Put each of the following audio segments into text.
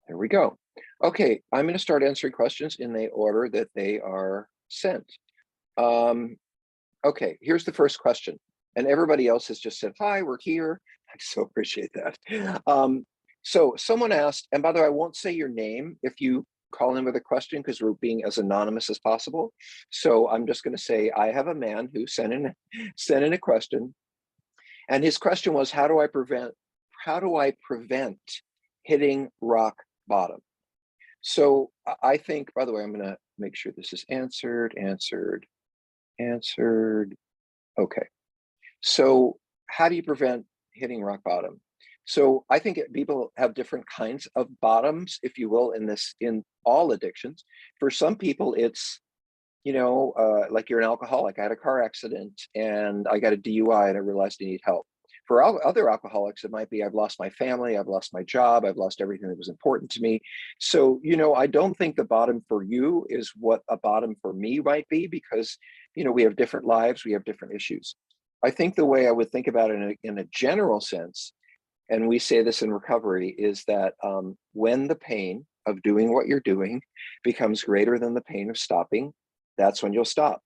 There we go. Okay, I'm going to start answering questions in the order that they are sent. Um, okay, here's the first question. And everybody else has just said, hi, we're here. I so appreciate that. So someone asked, and by the way, I won't say your name if you call in with a question because we're being as anonymous as possible. So I'm just going to say, I have a man who sent in a question. And his question was, how do I prevent hitting rock bottom? So I think, by the way, I'm going to make sure this is answered. Okay. So how do you prevent hitting rock bottom? So I think people have different kinds of bottoms, if you will, in all addictions. For some people, it's, like you're an alcoholic. I had a car accident and I got a DUI and I realized I need help. For other alcoholics, it might be I've lost my family, I've lost my job, I've lost everything that was important to me. So, I don't think the bottom for you is what a bottom for me might be because, we have different lives, we have different issues. I think the way I would think about it in a general sense, and we say this in recovery, is that when the pain of doing what you're doing becomes greater than the pain of stopping, that's when you'll stop.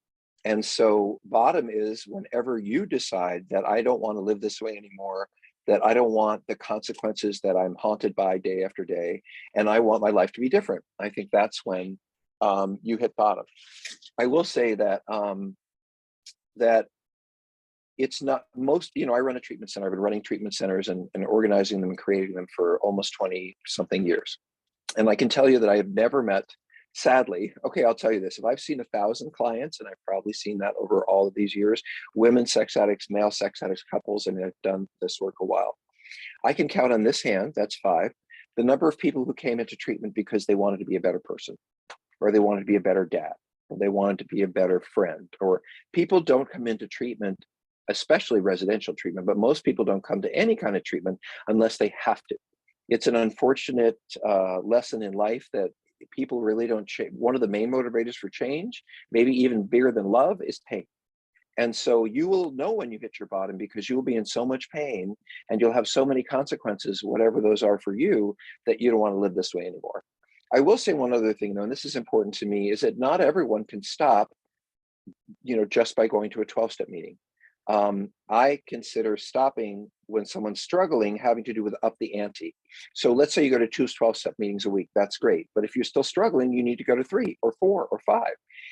And so bottom is whenever you decide that I don't want to live this way anymore, that I don't want the consequences that I'm haunted by day after day, and I want my life to be different. I think that's when you hit bottom. I will say that that it's not I run a treatment center. I've been running treatment centers and organizing them and creating them for almost 20 something years. And I can tell you that I have never met, sadly, okay, I'll tell you this, if I've seen 1,000 clients, and I've probably seen that over all of these years, women sex addicts, male sex addicts, couples, I mean, I've done this work a while. I can count on this hand, that's 5, the number of people who came into treatment because they wanted to be a better person, or they wanted to be a better dad, or they wanted to be a better friend, or people don't come into treatment, especially residential treatment, but most people don't come to any kind of treatment unless they have to. It's an unfortunate lesson in life that people really don't change. One of the main motivators for change, maybe even bigger than love, is pain. And so you will know when you hit your bottom because you will be in so much pain and you'll have so many consequences, whatever those are for you, that you don't want to live this way anymore. I will say one other thing, though, and this is important to me, is that not everyone can stop, just by going to a 12-step meeting. I consider stopping when someone's struggling having to do with up the ante. So let's say you go to 2 12-step meetings a week, that's great. But if you're still struggling, you need to go to 3 or 4 or 5.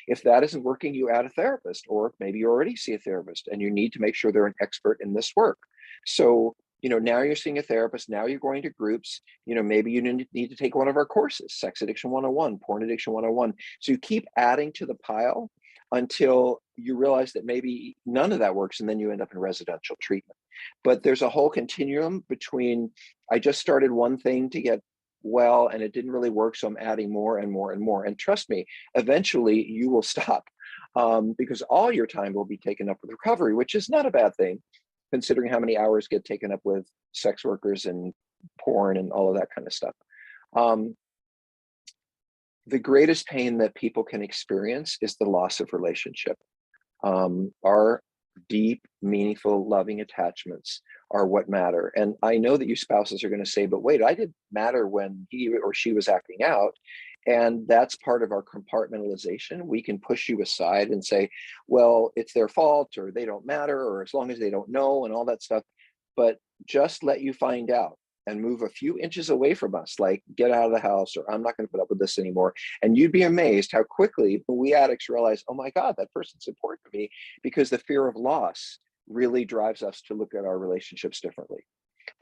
If that isn't working, you add a therapist, or maybe you already see a therapist and you need to make sure they're an expert in this work. So, now you're seeing a therapist, now you're going to groups, maybe you need to take one of our courses, Sex Addiction 101, Porn Addiction 101. So you keep adding to the pile until you realize that maybe none of that works, and then you end up in residential treatment. But there's a whole continuum between, I just started one thing to get well and it didn't really work, so I'm adding more and more and more. And trust me, eventually you will stop because all your time will be taken up with recovery, which is not a bad thing, considering how many hours get taken up with sex workers and porn and all of that kind of stuff. The greatest pain that people can experience is the loss of relationship. Our deep, meaningful, loving attachments are what matter. And I know that you spouses are going to say, but wait, I didn't matter when he or she was acting out. And that's part of our compartmentalization. We can push you aside and say, well, it's their fault, or they don't matter, or as long as they don't know, and all that stuff. But just let you find out and move a few inches away from us, like get out of the house, or I'm not going to put up with this anymore. And you'd be amazed how quickly we addicts realize, oh my God, that person's important to me, because the fear of loss really drives us to look at our relationships differently.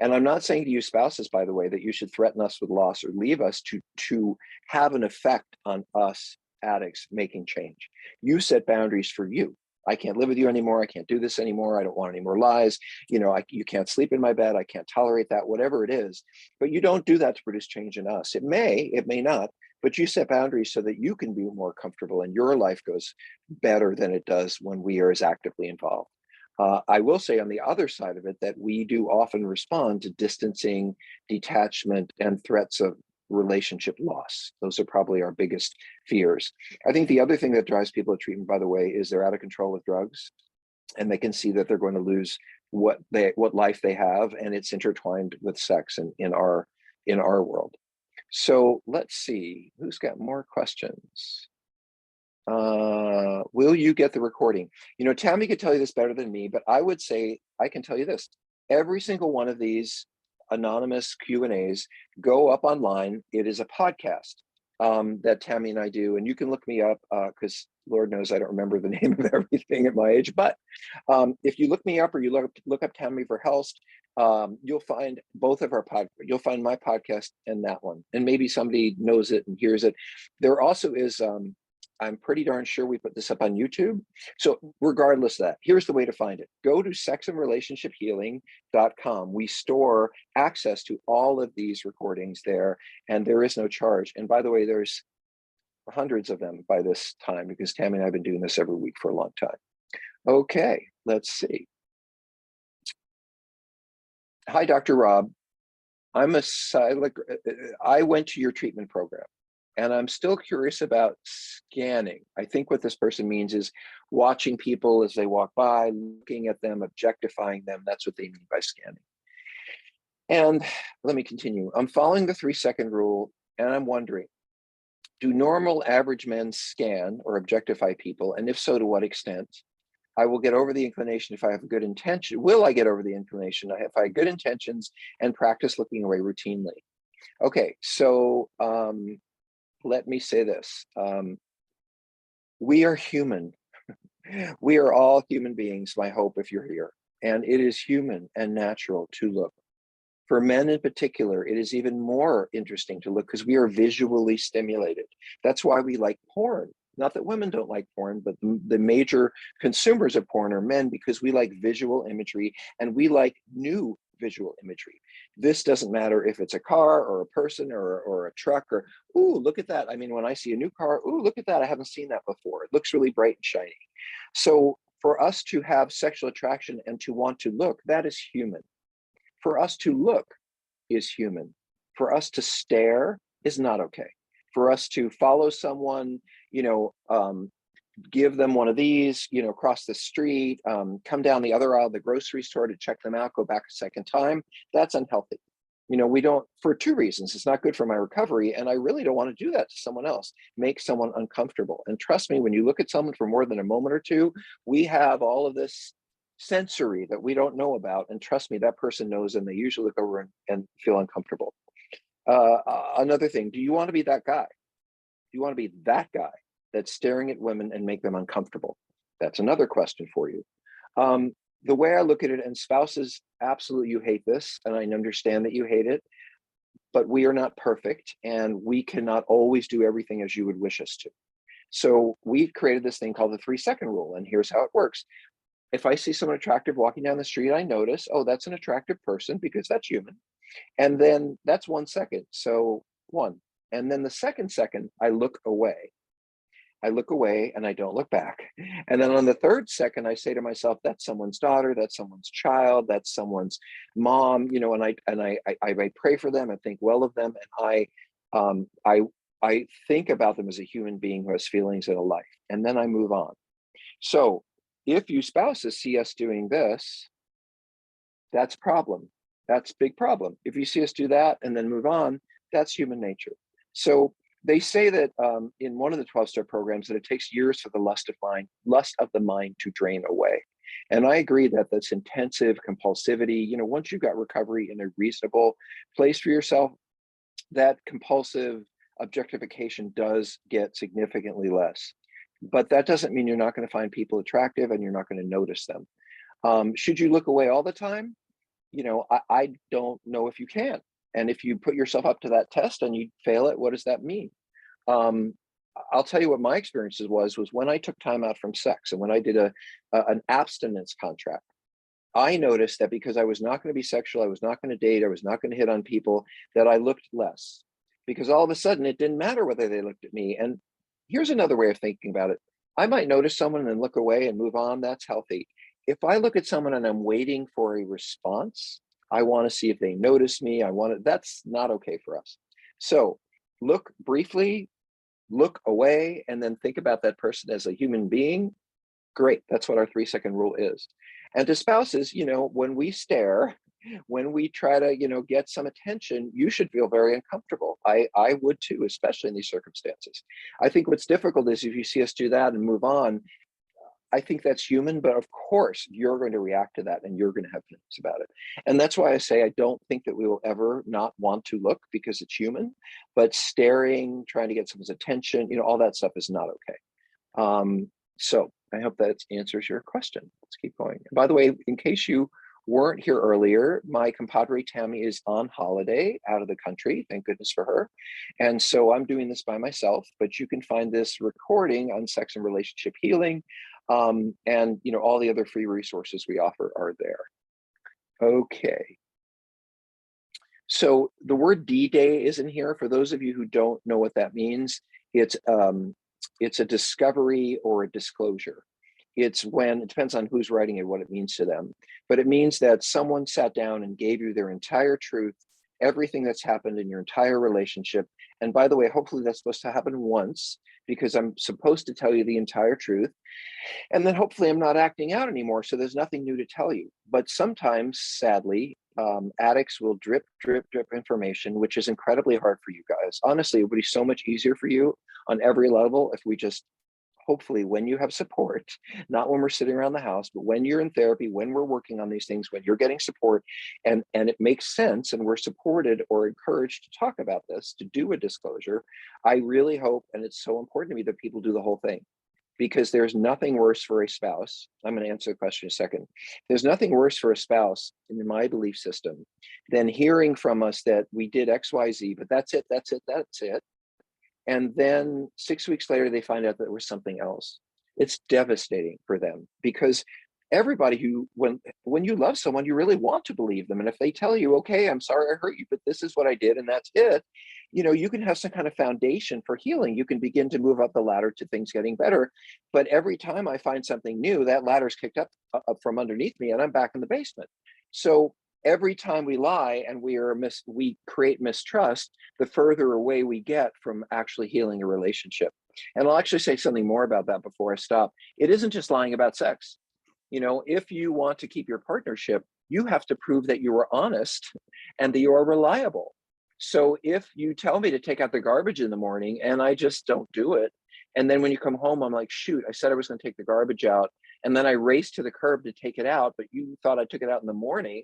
And I'm not saying to you spouses, by the way, that you should threaten us with loss or leave us to have an effect on us addicts making change. You set boundaries for you. I can't live with you anymore. I can't do this anymore. I don't want any more lies. You can't sleep in my bed. I can't tolerate that, whatever it is. But you don't do that to produce change in us. It may not, but you set boundaries so that you can be more comfortable and your life goes better than it does when we are as actively involved. I will say on the other side of it that we do often respond to distancing, detachment, and threats of relationship loss. Those are probably our biggest fears. I think the other thing that drives people to treatment, by the way, is they're out of control with drugs, and they can see that they're going to lose what life they have, and it's intertwined with sex in our world. So let's see, who's got more questions? Will you get the recording? You know, Tammy could tell you this better than me, but I would say, I can tell you this. Every single one of these anonymous Q&As go up online. It is a podcast that Tammy and I do, and you can look me up because Lord knows I don't remember the name of everything at my age. But if you look me up or you look up Tammy Verhelst, you'll find both of our you'll find my podcast and that one, and maybe somebody knows it and hears it. There also is I'm pretty darn sure we put this up on YouTube. So regardless of that, here's the way to find it. Go to sexandrelationshiphealing.com. We store access to all of these recordings there, and there is no charge. And by the way, there's hundreds of them by this time because Tammy and I have been doing this every week for a long time. Okay, let's see. Hi, Dr. Rob. I went to your treatment program. And I'm still curious about scanning. I think what this person means is watching people as they walk by, looking at them, objectifying them. That's what they mean by scanning. And let me continue. I'm following the 3-second rule, and I'm wondering, do normal average men scan or objectify people? And if so, to what extent? I will get over the inclination if I have a good intention. Will I get over the inclination if I have good intentions and practice looking away routinely? Okay, so let me say this. We are human. We are all human beings, my hope, if you're here. And it is human and natural to look. For men in particular, it is even more interesting to look because we are visually stimulated. That's why we like porn. Not that women don't like porn, but the major consumers of porn are men because we like visual imagery and we like new visual imagery. This doesn't matter if it's a car or a person or a truck or, ooh, look at that. I mean, when I see a new car, ooh, look at that. I haven't seen that before. It looks really bright and shiny. So for us to have sexual attraction and to want to look, that is human. For us to look is human. For us to stare is not okay. For us to follow someone, give them one of these, cross the street, come down the other aisle of the grocery store to check them out, go back a second time, that's unhealthy. We don't, for 2 reasons. It's not good for my recovery, and I really don't want to do that to someone else, make someone uncomfortable. And trust me, when you look at someone for more than a moment or two, we have all of this sensory that we don't know about. And trust me, that person knows, and they usually look over and feel uncomfortable. Another thing, do you want to be that guy? Do you want to be that guy that's staring at women and make them uncomfortable? That's another question for you. The way I look at it, and spouses, absolutely, you hate this, and I understand that you hate it, but we are not perfect, and we cannot always do everything as you would wish us to. So we've created this thing called the 3-second rule, and here's how it works. If I see someone attractive walking down the street, I notice, oh, that's an attractive person because that's human. And then that's 1 second. So 1. And then the second second, I look away. I look away and I don't look back. And then on the 3rd second, I say to myself, that's someone's daughter, that's someone's child, that's someone's mom, and I pray for them and think well of them. And I think about them as a human being who has feelings and a life. And then I move on. So if you spouses see us doing this, that's a problem. That's a big problem. If you see us do that and then move on, that's human nature. So they say that in one of the 12-step programs that it takes years for the lust of the mind to drain away. And I agree that that's intensive compulsivity. Once you've got recovery in a reasonable place for yourself, that compulsive objectification does get significantly less. But that doesn't mean you're not going to find people attractive and you're not going to notice them. Should you look away all the time? I don't know if you can. And if you put yourself up to that test and you fail it, what does that mean? I'll tell you what my experiences was when I took time out from sex and when I did an abstinence contract. I noticed that because I was not going to be sexual, I was not going to date, I was not going to hit on people, that I looked less. Because all of a sudden, it didn't matter whether they looked at me. And here's another way of thinking about it. I might notice someone and then look away and move on. That's healthy. If I look at someone and I'm waiting for a response, I want to see if they notice me. That's not okay for us. So look briefly, look away, and then think about that person as a human being. Great. That's what our 3-second rule is. And to spouses, when we stare, when we try to, get some attention, you should feel very uncomfortable. I would too, especially in these circumstances. I think what's difficult is if you see us do that and move on, I think that's human, but of course you're going to react to that and you're going to have feelings about it. And that's why I say I don't think that we will ever not want to look because it's human, but staring, trying to get someone's attention, all that stuff is not okay. So I hope that answers your question. Let's keep going. By the way, in case you weren't here earlier, my compadre Tammy is on holiday out of the country. Thank goodness for her. And so I'm doing this by myself, but you can find this recording on sex and relationship healing. And all the other free resources we offer are there. Okay. So the word D-Day is in here. For those of you who don't know what that means, it's a discovery or a disclosure. It's when, it depends on who's writing it, what it means to them, but it means that someone sat down and gave you their entire truth, everything that's happened in your entire relationship. And by the way, hopefully that's supposed to happen once, because I'm supposed to tell you the entire truth. And then hopefully I'm not acting out anymore, so there's nothing new to tell you. But sometimes, sadly, addicts will drip information, which is incredibly hard for you guys. Honestly, it would be so much easier for you on every level if we just, hopefully when you have support, not when we're sitting around the house, but when you're in therapy, when we're working on these things, when you're getting support and it makes sense and we're supported or encouraged to talk about this, to do a disclosure, I really hope, and it's so important to me, that people do the whole thing. Because there's nothing worse for a spouse. I'm going to answer the question in a second. There's nothing worse for a spouse, in my belief system, than hearing from us that we did X, Y, Z, but that's it. And then 6 weeks later, they find out that there was something else. It's devastating for them, because everybody when you love someone, you really want to believe them. And if they tell you, okay, I'm sorry I hurt you, but this is what I did and that's it, you can have some kind of foundation for healing. You can begin to move up the ladder to things getting better. But every time I find something new, that ladder's kicked up from underneath me and I'm back in the basement. So every time we lie and we create mistrust, the further away we get from actually healing a relationship. And I'll actually say something more about that before I stop. It isn't just lying about sex. If you want to keep your partnership, you have to prove that you are honest and that you are reliable. So if you tell me to take out the garbage in the morning and I just don't do it, and then when you come home, I'm like, shoot, I said I was going to take the garbage out, and then I raced to the curb to take it out, but you thought I took it out in the morning,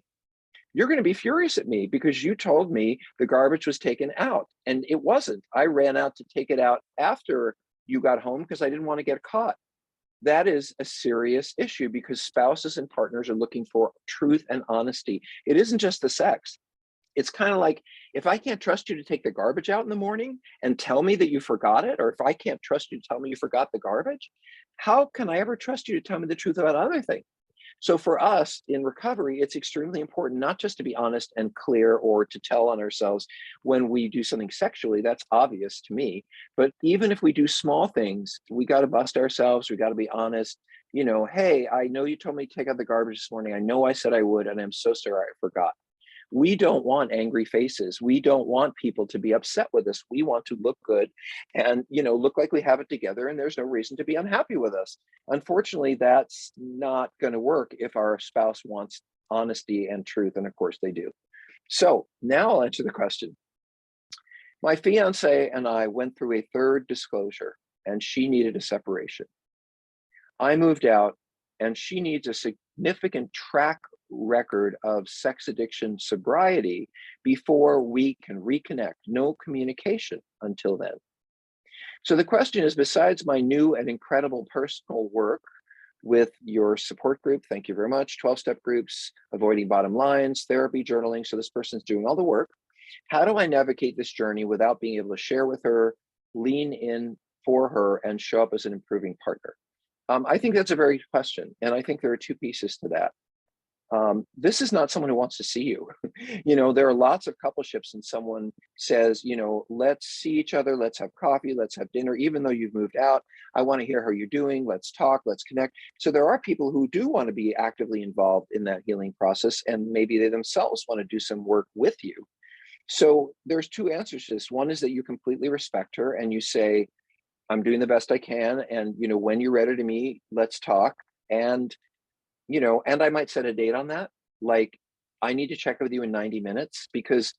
you're going to be furious at me because you told me the garbage was taken out and it wasn't. I ran out to take it out after you got home because I didn't want to get caught. That is a serious issue because spouses and partners are looking for truth and honesty. It isn't just the sex. It's kind of like, if I can't trust you to take the garbage out in the morning and tell me that you forgot it, or if I can't trust you to tell me you forgot the garbage, how can I ever trust you to tell me the truth about other things? So for us in recovery, it's extremely important not just to be honest and clear or to tell on ourselves when we do something sexually. That's obvious to me. But even if we do small things, we got to bust ourselves. We got to be honest. Hey, I know you told me to take out the garbage this morning. I know I said I would, and I'm so sorry I forgot. We don't want angry faces. We don't want people to be upset with us. We want to look good and, look like we have it together and there's no reason to be unhappy with us. Unfortunately, that's not going to work if our spouse wants honesty and truth. And of course they do. So now I'll answer the question. My fiance and I went through a third disclosure and she needed a separation. I moved out and she needs a significant track record of sex addiction sobriety before we can reconnect. No communication until then. So the question is, besides my new and incredible personal work with your support group, thank you very much, 12-step groups, avoiding bottom lines, therapy, journaling, so this person's doing all the work, how do I navigate this journey without being able to share with her, lean in for her, and show up as an improving partner? I think that's a very good question. And I think there are two pieces to that. This is not someone who wants to see you. There are lots of coupleships and someone says, let's see each other, let's have coffee, let's have dinner, even though you've moved out. I want to hear how you're doing. Let's talk, let's connect. So there are people who do want to be actively involved in that healing process, and maybe they themselves want to do some work with you. So there's two answers to this. One is that you completely respect her and you say, I'm doing the best I can. And, when you're ready to meet, let's talk. And I might set a date on that. Like, I need to check with you in 90 minutes because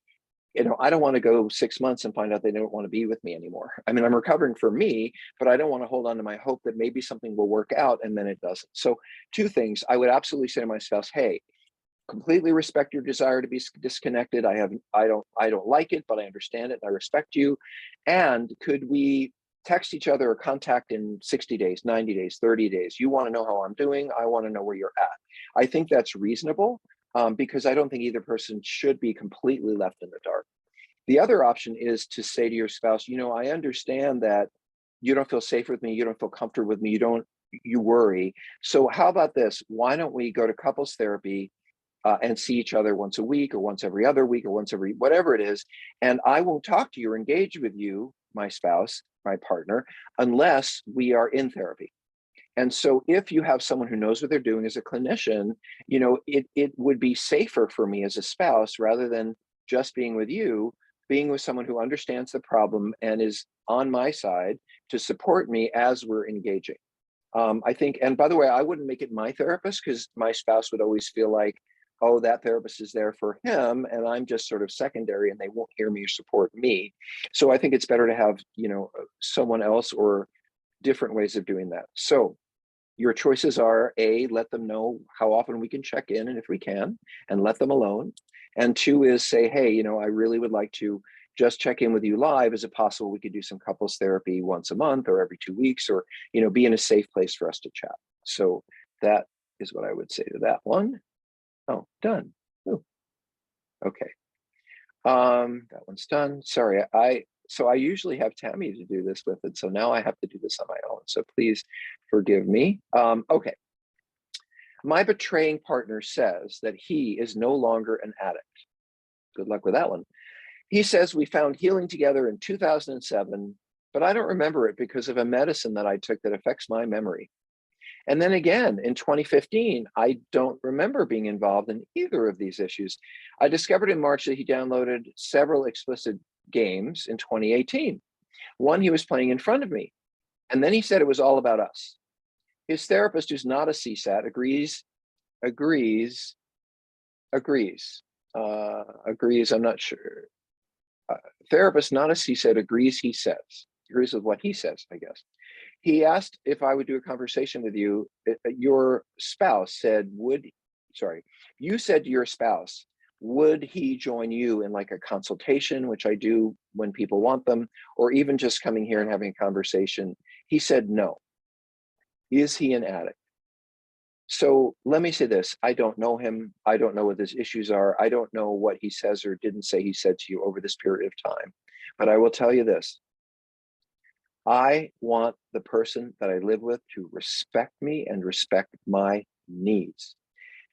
I don't want to go 6 months and find out they don't want to be with me anymore. I mean, I'm recovering for me, but I don't want to hold on to my hope that maybe something will work out and then it doesn't. So two things, I would absolutely say to my spouse, hey, completely respect your desire to be disconnected. I don't like it, but I understand it and I respect you. And could we text each other or contact in 60 days, 90 days, 30 days? You want to know how I'm doing. I want to know where you're at. I think that's reasonable, because I don't think either person should be completely left in the dark. The other option is to say to your spouse, I understand that you don't feel safe with me, you don't feel comfortable with me, you worry. So how about this? Why don't we go to couples therapy, and see each other once a week or once every other week or once every whatever it is. And I won't talk to you or engage with you, my spouse, my partner, unless we are in therapy. And so if you have someone who knows what they're doing as a clinician, it would be safer for me as a spouse rather than just being with you, being with someone who understands the problem and is on my side to support me as we're engaging. I think, and by the way, I wouldn't make it my therapist because my spouse would always feel like, oh, that therapist is there for him and I'm just sort of secondary and they won't hear me or support me. So I think it's better to have, someone else or different ways of doing that. So your choices are A, let them know how often we can check in and if we can, and let them alone. And two is say, hey, I really would like to just check in with you live. Is it possible we could do some couples therapy once a month or every 2 weeks, or, be in a safe place for us to chat? So that is what I would say to that one. Oh, done. Ooh, okay. That one's done. Sorry, so I usually have Tammy to do this with it, so now I have to do this on my own. So please forgive me. Okay. My betraying partner says that he is no longer an addict. Good luck with that one. He says we found healing together in 2007, but I don't remember it because of a medicine that I took that affects my memory. And then again, in 2015, I don't remember being involved in either of these issues. I discovered in March that he downloaded several explicit games in 2018. One he was playing in front of me. And then he said it was all about us. His therapist, who's not a CSAT, agrees, I'm not sure. Therapist, not a CSAT, agrees, agrees with what he says, I guess. He asked if I would do a conversation with you. Your spouse said, you said to your spouse, would he join you in like a consultation, which I do when people want them, or even just coming here and having a conversation? He said no. Is he an addict? So let me say this. I don't know him. I don't know what his issues are. I don't know what he says or didn't say he said to you over this period of time. But I will tell you this. I want the person that I live with to respect me and respect my needs.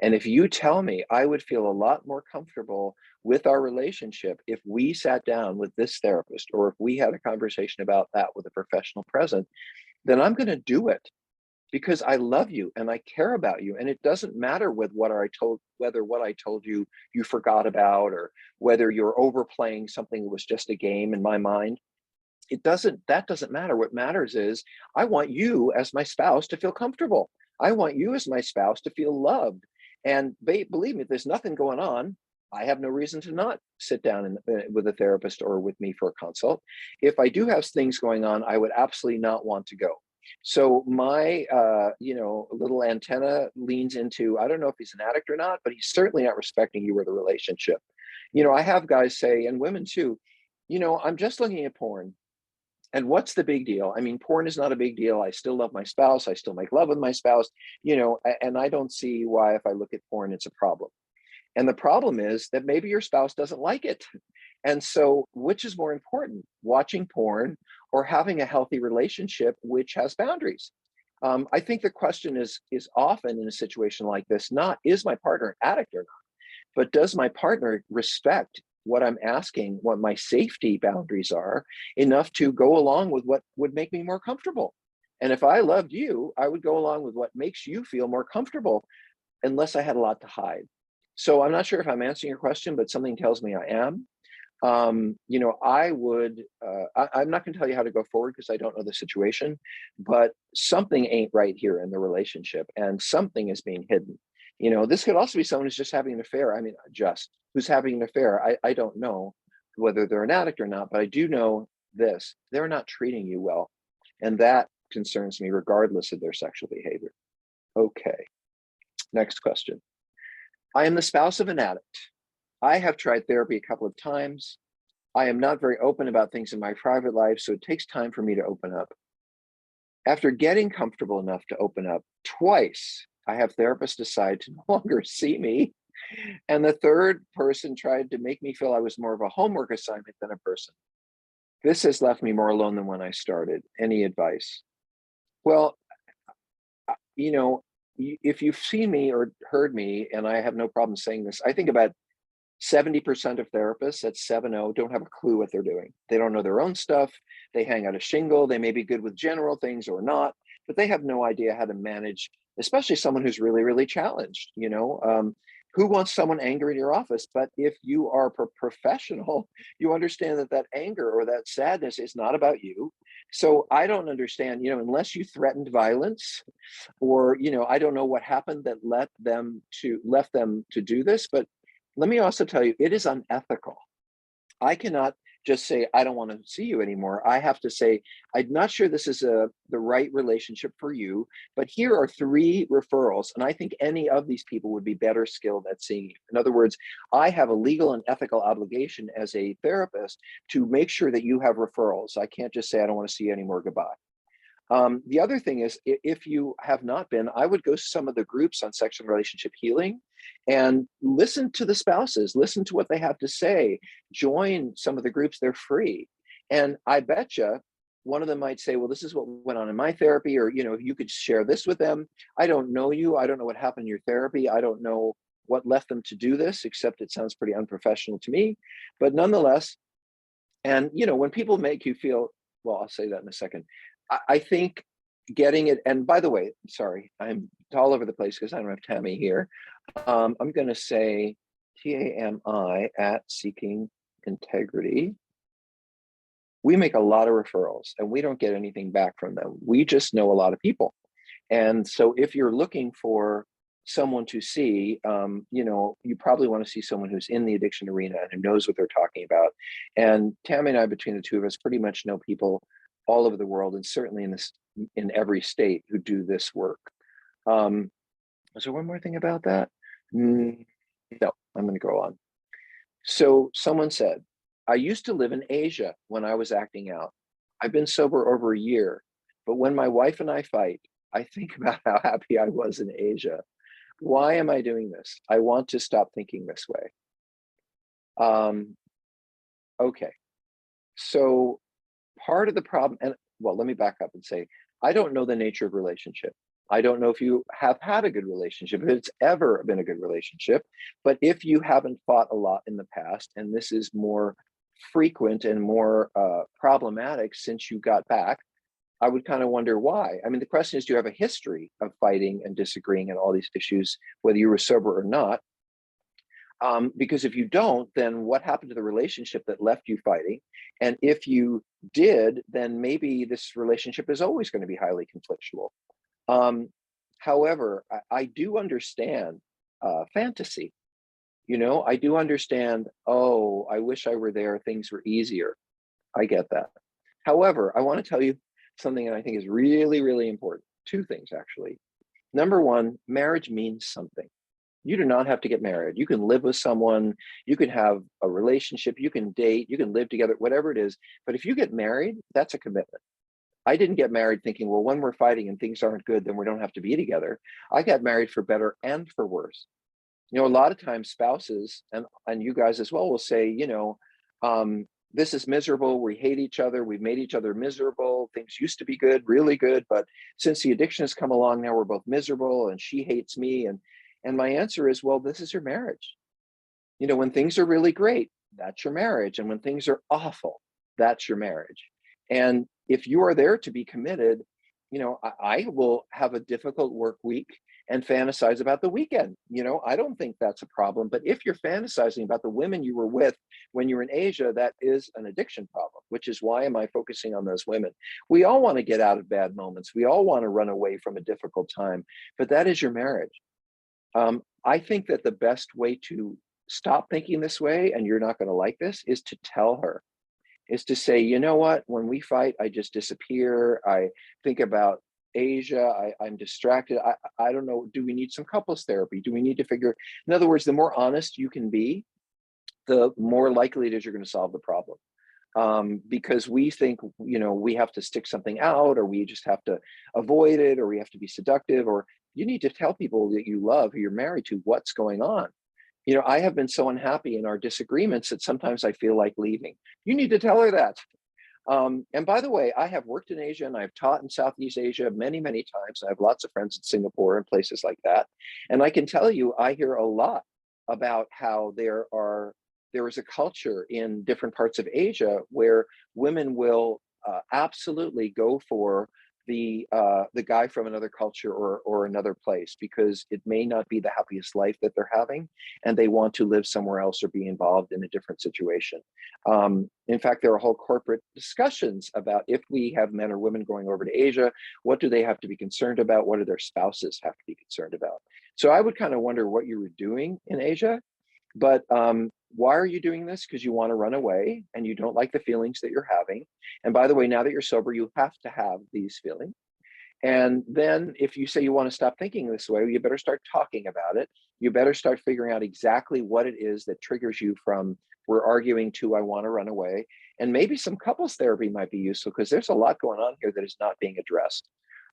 And if you tell me, I would feel a lot more comfortable with our relationship if we sat down with this therapist, or if we had a conversation about that with a professional present, then I'm going to do it because I love you and I care about you. And it doesn't matter whether what I told you you forgot about, or whether you're overplaying something that was just a game in my mind. That doesn't matter. What matters is I want you as my spouse to feel comfortable. I want you as my spouse to feel loved. And believe me, if there's nothing going on, I have no reason to not sit down with a therapist or with me for a consult. If I do have things going on, I would absolutely not want to go. So my, little antenna leans into, I don't know if he's an addict or not, but he's certainly not respecting you or the relationship. I have guys say, and women too, I'm just looking at porn. And what's the big deal? I mean, porn is not a big deal. I still love my spouse. I still make love with my spouse, and I don't see why if I look at porn, it's a problem. And the problem is that maybe your spouse doesn't like it. And so which is more important, watching porn or having a healthy relationship which has boundaries? I think the question is often in a situation like this, not is my partner an addict or not, but does my partner respect what I'm asking, what my safety boundaries are, enough to go along with what would make me more comfortable? And if I loved you, I would go along with what makes you feel more comfortable, unless I had a lot to hide. So I'm not sure if I'm answering your question, but something tells me I am. I'm not going to tell you how to go forward because I don't know the situation, but something ain't right here in the relationship and something is being hidden. This could also be someone who's just having an affair. I mean, just who's having an affair. I don't know whether they're an addict or not, but I do know this: they're not treating you well. And that concerns me regardless of their sexual behavior. Okay, next question. I am the spouse of an addict. I have tried therapy a couple of times. I am not very open about things in my private life, so it takes time for me to open up. After getting comfortable enough to open up twice, I have therapists decide to no longer see me. And the third person tried to make me feel I was more of a homework assignment than a person. This has left me more alone than when I started. Any advice? Well, if you've seen me or heard me, and I have no problem saying this, I think about 70% of therapists, that's 70, don't have a clue what they're doing. They don't know their own stuff. They hang out a shingle. They may be good with general things or not, but they have no idea how to manage, especially someone who's really, really challenged. Who wants someone angry in your office? But if you are a professional, you understand that that anger or that sadness is not about you. So I don't understand, unless you threatened violence, or I don't know what happened that left them to do this. But let me also tell you, it is unethical. I cannot just say, I don't want to see you anymore. I have to say, I'm not sure this is the right relationship for you, but here are 3 referrals. And I think any of these people would be better skilled at seeing you. In other words, I have a legal and ethical obligation as a therapist to make sure that you have referrals. I can't just say, I don't want to see you anymore, goodbye. The other thing is, if you have not been, I would go to some of the groups on sexual relationship healing and listen to the spouses, listen to what they have to say, join some of the groups, they're free. And I bet you one of them might say, well, this is what went on in my therapy, or, you could share this with them. I don't know you. I don't know what happened in your therapy. I don't know what left them to do this, except it sounds pretty unprofessional to me. But nonetheless, and, when people make you feel, well, I'll say that in a second. I think getting it, and by the way, sorry, I'm all over the place because I don't have Tammy here. I'm going to say TAMI at Seeking Integrity. We make a lot of referrals and we don't get anything back from them. We just know a lot of people. And so if you're looking for someone to see, you probably want to see someone who's in the addiction arena and who knows what they're talking about. And Tammy and I, between the two of us, pretty much know people all over the world, and certainly in every state, who do this work. Is there one more thing about that? No, I'm going to go on. So someone said, I used to live in Asia when I was acting out. I've been sober over a year, but when my wife and I fight, I think about how happy I was in Asia. Why am I doing this? I want to stop thinking this way. Okay, so part of the problem, and well, let me back up and say, I don't know the nature of relationship. I don't know if you have had a good relationship, if it's ever been a good relationship, but if you haven't fought a lot in the past, and this is more frequent and more problematic since you got back, I would kind of wonder why. I mean, the question is, do you have a history of fighting and disagreeing and all these issues, whether you were sober or not? Because if you don't, then what happened to the relationship that left you fighting? And if you did, then maybe this relationship is always going to be highly conflictual. However, I do understand fantasy. I do understand, oh, I wish I were there, things were easier. I get that. However, I want to tell you something that I think is really, really important. 2 things, actually. Number 1, marriage means something. You do not have to get married. You can live with someone, you can have a relationship, you can date, you can live together, whatever it is. But if you get married, that's a commitment. I didn't get married thinking, well, when we're fighting and things aren't good, then we don't have to be together. I got married for better and for worse. A lot of times spouses, and you guys as well, will say, this is miserable. We hate each other. We've made each other miserable. Things used to be good, really good. But since the addiction has come along, now we're both miserable and she hates me. And my answer is, well, this is your marriage. When things are really great, that's your marriage. And when things are awful, that's your marriage. And if you are there to be committed, I will have a difficult work week and fantasize about the weekend. I don't think that's a problem. But if you're fantasizing about the women you were with when you were in Asia, that is an addiction problem, which is why am I focusing on those women? We all want to get out of bad moments. We all want to run away from a difficult time, but that is your marriage. I think that the best way to stop thinking this way, and you're not going to like this, is to tell her, is to say, you know what, when we fight, I just disappear. I think about Asia. I'm distracted. I don't know. Do we need some couples therapy? Do we need to figure? In other words, the more honest you can be, the more likely it is you're going to solve the problem. Because we think, we have to stick something out, or we just have to avoid it, or we have to be seductive, or you need to tell people that you love, who you're married to, what's going on. I have been so unhappy in our disagreements that sometimes I feel like leaving. You need to tell her that. And by the way, I have worked in Asia and I've taught in Southeast Asia many, many times. I have lots of friends in Singapore and places like that. And I can tell you, I hear a lot about how there is a culture in different parts of Asia where women will absolutely go for the guy from another culture or another place, because it may not be the happiest life that they're having, and they want to live somewhere else or be involved in a different situation. In fact, there are whole corporate discussions about, if we have men or women going over to Asia, what do they have to be concerned about? What do their spouses have to be concerned about? So I would kind of wonder what you were doing in Asia. But why are you doing this? Because you want to run away and you don't like the feelings that you're having. And by the way, now that you're sober, you have to have these feelings. And then if you say you want to stop thinking this way, you better start talking about it. You better start figuring out exactly what it is that triggers you from we're arguing to I want to run away. And maybe some couples therapy might be useful, because there's a lot going on here that is not being addressed.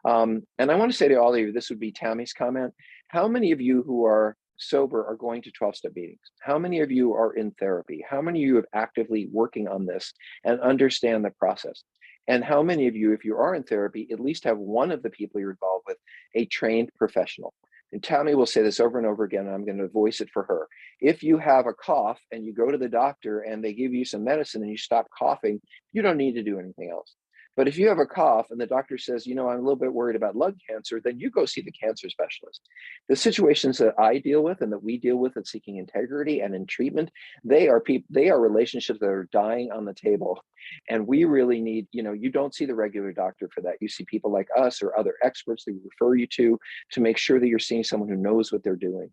And I want to say to all of you, this would be Tammy's comment. How many of you who are sober are going to 12-step meetings? How many of you are in therapy? How many of you are actively working on this and understand the process? And how many of you, if you are in therapy, at least have one of the people you're involved with a trained professional? And Tammy will say this over and over again, and I'm going to voice it for her. If you have a cough and you go to the doctor and they give you some medicine and you stop coughing, you don't need to do anything else. But if you have a cough and the doctor says, I'm a little bit worried about lung cancer, then you go see the cancer specialist. The situations that I deal with and that we deal with in seeking integrity and in treatment, they are relationships that are dying on the table. And we really need, you don't see the regular doctor for that. You see people like us or other experts that we refer you to make sure that you're seeing someone who knows what they're doing.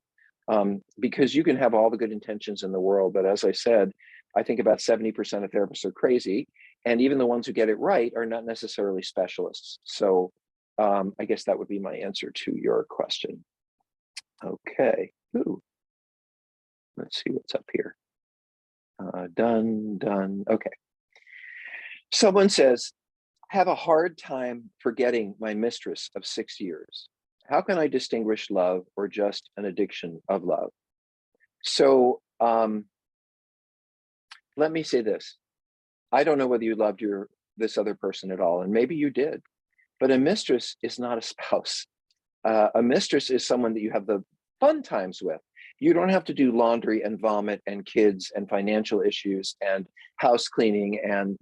Because you can have all the good intentions in the world, but as I said, I think about 70% of therapists are crazy. And even the ones who get it right are not necessarily specialists. So I guess that would be my answer to your question. Okay. Ooh. Let's see what's up here. Done. Okay. Someone says, I have a hard time forgetting my mistress of 6 years. How can I distinguish love or just an addiction of love? So let me say this. I don't know whether you loved this other person at all, and maybe you did, but a mistress is not a spouse. A mistress is someone that you have the fun times with. You don't have to do laundry and vomit and kids and financial issues and house cleaning and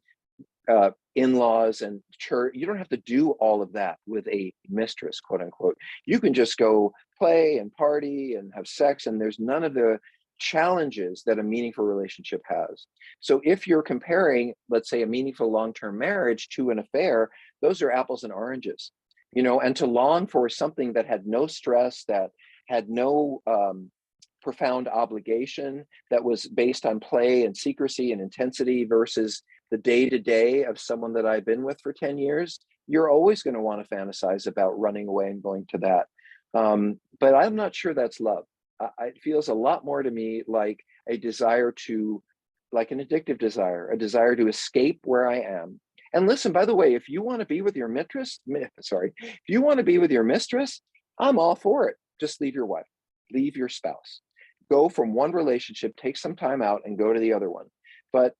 in-laws and church. You don't have to do all of that with a mistress, quote unquote. You can just go play and party and have sex, and there's none of the challenges that a meaningful relationship has. So if you're comparing, let's say, a meaningful long-term marriage to an affair, those are apples and oranges, and to long for something that had no stress, that had no profound obligation, that was based on play and secrecy and intensity versus the day-to-day of someone that I've been with for 10 years, you're always going to want to fantasize about running away and going to that. But I'm not sure that's love. It feels a lot more to me like a desire like an addictive desire, a desire to escape where I am. And listen, by the way, if you want to be with your mistress, I'm all for it. Just leave your wife, leave your spouse, go from one relationship, take some time out and go to the other one. But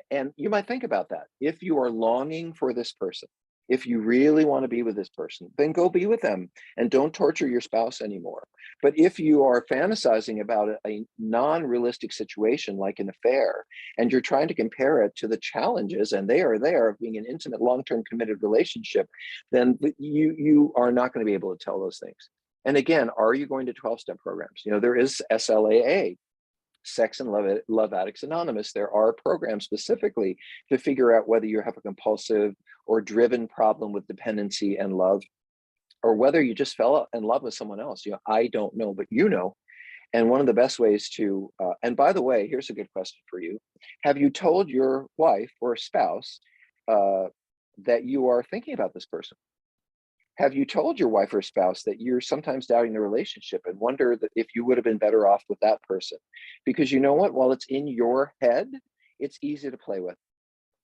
and you might think about that. If you are longing for this person, if you really want to be with this person, then go be with them and don't torture your spouse anymore. But if you are fantasizing about a non-realistic situation like an affair, and you're trying to compare it to the challenges, and they are there, of being an intimate, long-term committed relationship, then you are not going to be able to tell those things. And again, are you going to 12-step programs? There is SLAA, Sex and Love Addicts Anonymous. There are programs specifically to figure out whether you have a compulsive or driven problem with dependency and love. or whether you just fell in love with someone else. I don't know, but and one of the best ways to, and by the way, here's a good question for you. Have you told your wife or spouse uh, that you are thinking about this person? Have you told your wife or spouse that you're sometimes doubting the relationship and wonder that if you would have been better off with that person? Because you know what? While it's in your head, it's easy to play with.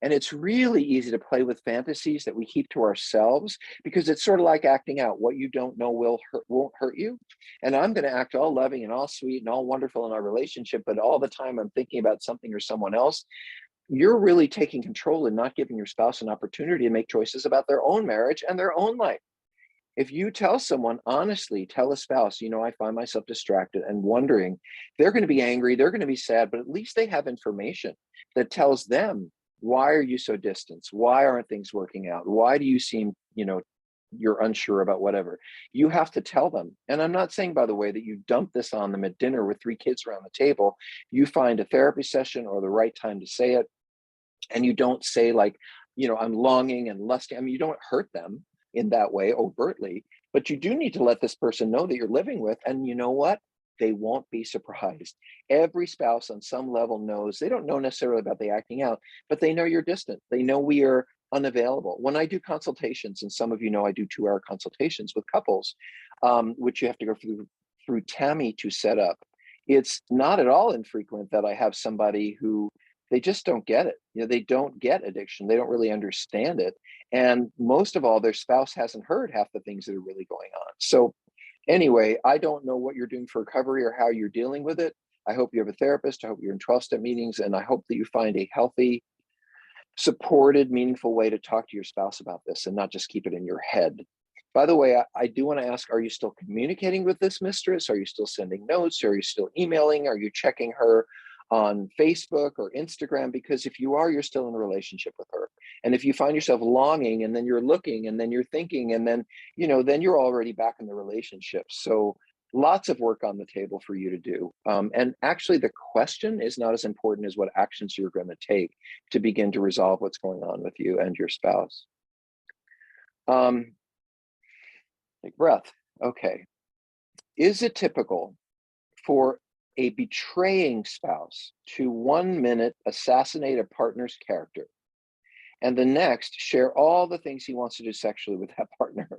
And it's really easy to play with fantasies that we keep to ourselves because it's sort of like acting out. What you don't know won't hurt you. And I'm going to act all loving and all sweet and all wonderful in our relationship, but all the time I'm thinking about something or someone else. You're really taking control and not giving your spouse an opportunity to make choices about their own marriage and their own life. If you tell someone honestly, tell a spouse, I find myself distracted and wondering, they're going to be angry, they're going to be sad, but at least they have information that tells them, why are you so distant? Why aren't things working out? Why do you seem, you're unsure about whatever? You have to tell them. And I'm not saying, by the way, that you dump this on them at dinner with 3 kids around the table. You find a therapy session or the right time to say it. And you don't say like, I'm longing and lusting. I mean, you don't hurt them in that way overtly, but you do need to let this person know that you're living with. And you know what? They won't be surprised. Every spouse on some level knows, they don't know necessarily about the acting out, but they know you're distant. They know we are unavailable. When I do consultations, and some of you know I do 2-hour consultations with couples, which you have to go through Tammy to set up. It's not at all infrequent that I have somebody who they just don't get it. They don't get addiction. They don't really understand it. And most of all, their spouse hasn't heard half the things that are really going on. So anyway, I don't know what you're doing for recovery or how you're dealing with it. I hope you have a therapist. I hope you're in 12-step meetings, and I hope that you find a healthy, supported, meaningful way to talk to your spouse about this and not just keep it in your head. By the way, I do want to ask, are you still communicating with this mistress? Are you still sending notes? Are you still emailing? Are you checking her on Facebook or Instagram? Because if you are, you're still in a relationship with her. And if you find yourself longing and then you're looking and then you're thinking and then, then you're already back in the relationship. So lots of work on the table for you to do. And actually the question is not as important as what actions you're going to take to begin to resolve what's going on with you and your spouse. Take breath. Okay. Is it typical for a betraying spouse to 1 minute assassinate a partner's character and the next share all the things he wants to do sexually with that partner?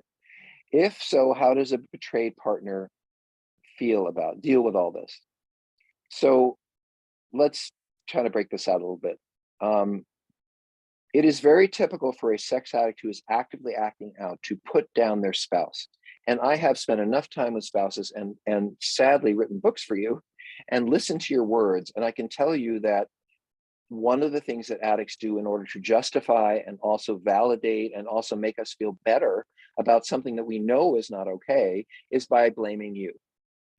If so, how does a betrayed partner deal with all this? So let's try to break this out a little bit. It is very typical for a sex addict who is actively acting out to put down their spouse. And I have spent enough time with spouses and sadly written books for you and listened to your words. And I can tell you that one of the things that addicts do in order to justify and also validate and also make us feel better about something that we know is not okay is by blaming you.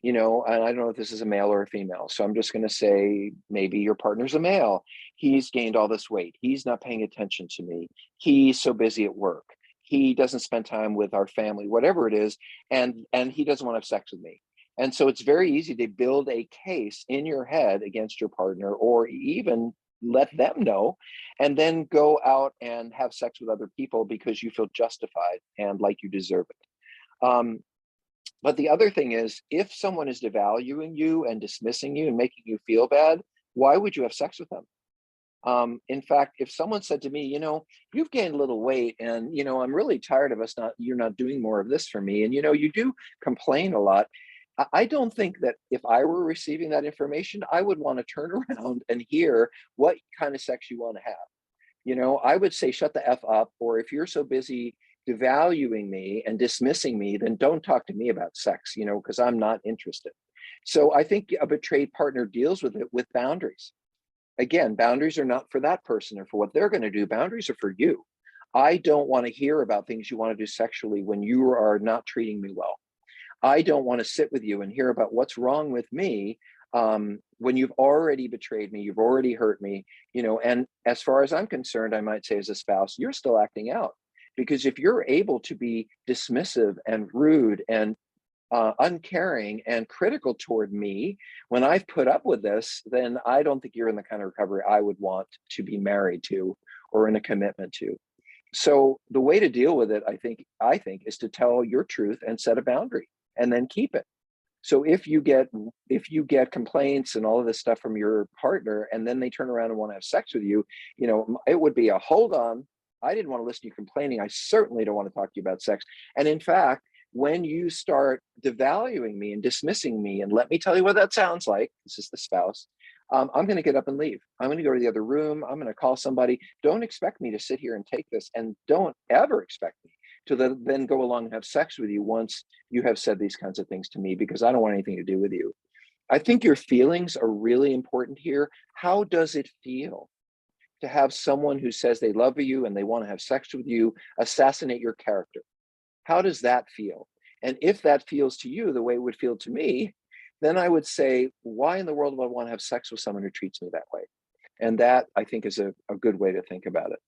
And I don't know if this is a male or a female. So I'm just going to say maybe your partner's a male. He's gained all this weight. He's not paying attention to me. He's so busy at work. He doesn't spend time with our family, whatever it is. And he doesn't want to have sex with me. And so it's very easy to build a case in your head against your partner, or even let them know, and then go out and have sex with other people because you feel justified and like you deserve it. But the other thing is, if someone is devaluing you and dismissing you and making you feel bad, why would you have sex with them? In fact, if someone said to me, you've gained a little weight and, I'm really tired of you're not doing more of this for me. And, you do complain a lot. I don't think that if I were receiving that information, I would want to turn around and hear what kind of sex you want to have. I would say, shut the F up. Or if you're so busy devaluing me and dismissing me, then don't talk to me about sex, because I'm not interested. So I think a betrayed partner deals with it with boundaries. Again, boundaries are not for that person or for what they're going to do. Boundaries are for you. I don't want to hear about things you want to do sexually when you are not treating me well. I don't want to sit with you and hear about what's wrong with me when you've already betrayed me, you've already hurt me, and as far as I'm concerned, I might say as a spouse, you're still acting out. Because if you're able to be dismissive and rude and uncaring and critical toward me when I've put up with this, then I don't think you're in the kind of recovery I would want to be married to or in a commitment to. So the way to deal with it, I think is to tell your truth and set a boundary and then keep it. So if you get complaints and all of this stuff from your partner, and then they turn around and want to have sex with you, it would be a hold on. I didn't want to listen to you complaining. I certainly don't want to talk to you about sex. And in fact, when you start devaluing me and dismissing me, and let me tell you what that sounds like. This is the spouse. I'm going to get up and leave. I'm going to go to the other room. I'm going to call somebody. Don't expect me to sit here and take this, and don't ever expect me to then go along and have sex with you once you have said these kinds of things to me, because I don't want anything to do with you. I think your feelings are really important here. How does it feel to have someone who says they love you and they want to have sex with you assassinate your character? How does that feel? And if that feels to you the way it would feel to me, then I would say, why in the world would I want to have sex with someone who treats me that way? And that, I think, is a good way to think about it.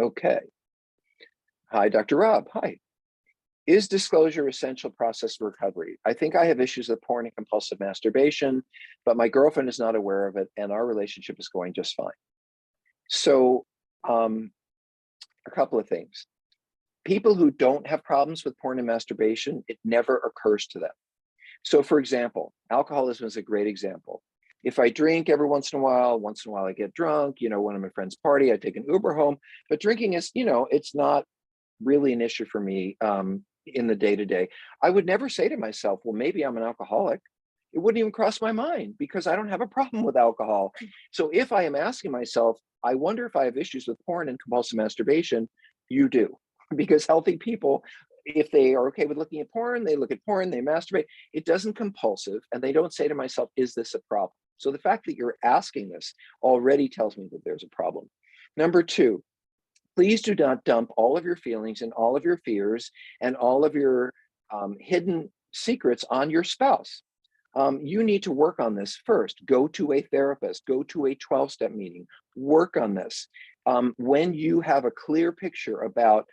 Okay. Hi, Dr. Rob. Hi. Is disclosure essential process for recovery? I think I have issues with porn and compulsive masturbation, but my girlfriend is not aware of it, and our relationship is going just fine. So, a couple of things. People who don't have problems with porn and masturbation, it never occurs to them. So, for example, alcoholism is a great example. If I drink every once in a while I get drunk, one of my friends party, I take an Uber home, but drinking is, it's not really an issue for me in the day to day. I would never say to myself, well, maybe I'm an alcoholic. It wouldn't even cross my mind because I don't have a problem with alcohol. So if I am asking myself, I wonder if I have issues with porn and compulsive masturbation, you do. Because healthy people, if they are okay with looking at porn, they look at porn, they masturbate. It doesn't compulsive, and they don't say to myself, is this a problem? So the fact that you're asking this already tells me that there's a problem. Number two, please do not dump all of your feelings and all of your fears and all of your hidden secrets on your spouse. You need to work on this first. Go to a therapist, go to a 12-step meeting, work on this. When you have a clear picture about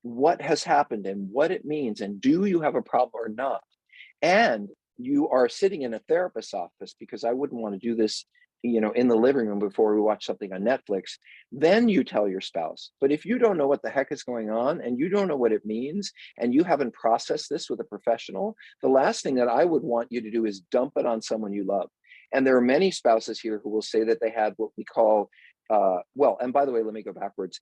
what has happened and what it means, and do you have a problem or not, and you are sitting in a therapist's office, because I wouldn't want to do this in the living room before we watch something on Netflix, then you tell your spouse. But if you don't know what the heck is going on and you don't know what it means and you haven't processed this with a professional, the last thing that I would want you to do is dump it on someone you love. And there are many spouses here who will say that they had what we call, and by the way, let me go backwards.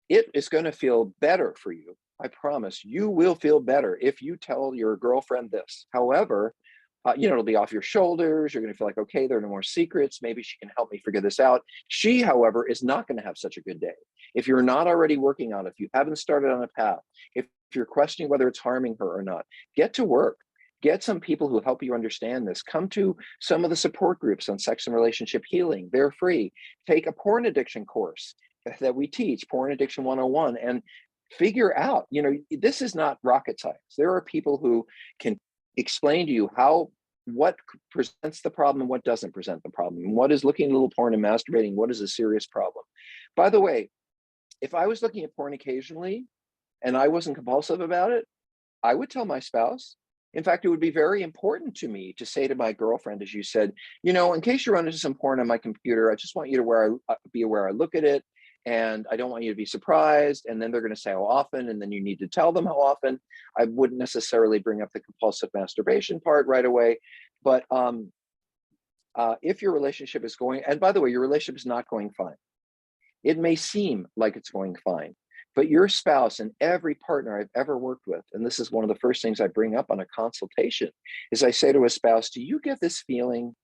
It is going to feel better for you. I promise you will feel better if you tell your girlfriend this. However, it'll be off your shoulders. You're going to feel like, okay, there are no more secrets. Maybe she can help me figure this out. She, however, is not going to have such a good day. If you're not already working on it, if you haven't started on a path, if you're questioning whether it's harming her or not, get to work. Get some people who help you understand this. Come to some of the support groups on sex and relationship healing. They're free. Take a porn addiction course that we teach, Porn Addiction 101, and figure out, this is not rocket science. There are people who can explain to you what presents the problem and what doesn't present the problem. What is looking at a little porn and masturbating? What is a serious problem? By the way, if I was looking at porn occasionally and I wasn't compulsive about it, I would tell my spouse. In fact, it would be very important to me to say to my girlfriend, as you said, in case you run into some porn on my computer, I just want you to be aware I look at it, and I don't want you to be surprised. And then they're going to say how often, and then you need to tell them how often. I wouldn't necessarily bring up the compulsive masturbation part right away. But if your relationship is going, and by the way, your relationship is not going fine. It may seem like it's going fine, but your spouse and every partner I've ever worked with, and this is one of the first things I bring up on a consultation, is I say to a spouse, do you get this feeling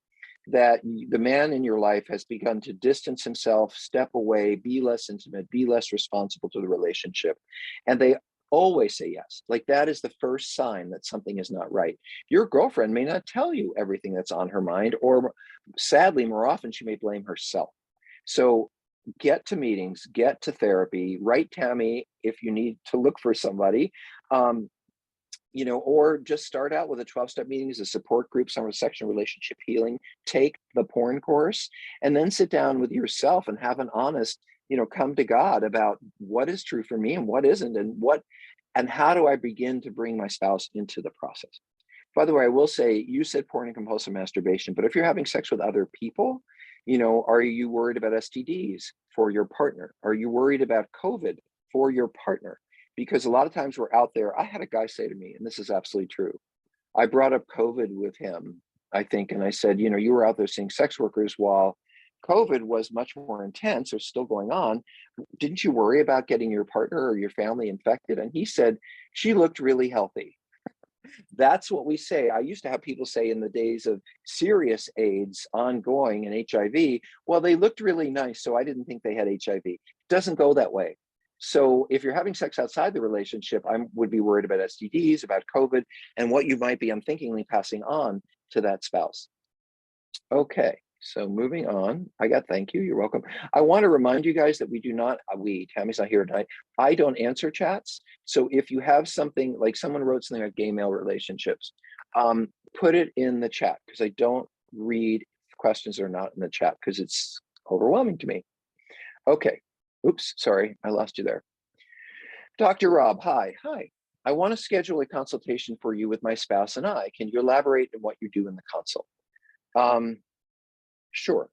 that the man in your life has begun to distance himself, step away, be less intimate, be less responsible to the relationship? And they always say yes. Like, that is the first sign that something is not right. Your girlfriend may not tell you everything that's on her mind, or sadly, more often, she may blame herself. So get to meetings, get to therapy, write Tammy if you need to look for somebody. Or just start out with a 12-step meeting as a support group, summer section relationship healing, take the porn course, and then sit down with yourself and have an honest, come to God about what is true for me and what isn't, and how do I begin to bring my spouse into the process. By the way, I will say, you said porn and compulsive masturbation, but if you're having sex with other people, are you worried about STDs for your partner? Are you worried about COVID for your partner, because a lot of times we're out there. I had a guy say to me, and this is absolutely true. I brought up COVID with him, I think, and I said, you know, you were out there seeing sex workers while COVID was much more intense or still going on. Didn't you worry about getting your partner or your family infected? And he said, she looked really healthy. That's what we say. I used to have people say in the days of serious AIDS ongoing and HIV, well, they looked really nice, so I didn't think they had HIV. It doesn't go that way. So if you're having sex outside the relationship, I would be worried about STDs, about COVID, and what you might be unthinkingly passing on to that spouse. Okay, so moving on. Thank you, you're welcome. I want to remind you guys that we do not, Tammy's not here tonight. I don't answer chats. So if you have something, like someone wrote something about gay male relationships, put it in the chat, because I don't read questions that are not in the chat because it's overwhelming to me. Okay, oops, sorry, I lost you there. Dr. Rob, hi. I want to schedule a consultation for you with my spouse and I. Can you elaborate on what you do in the consult? Sure.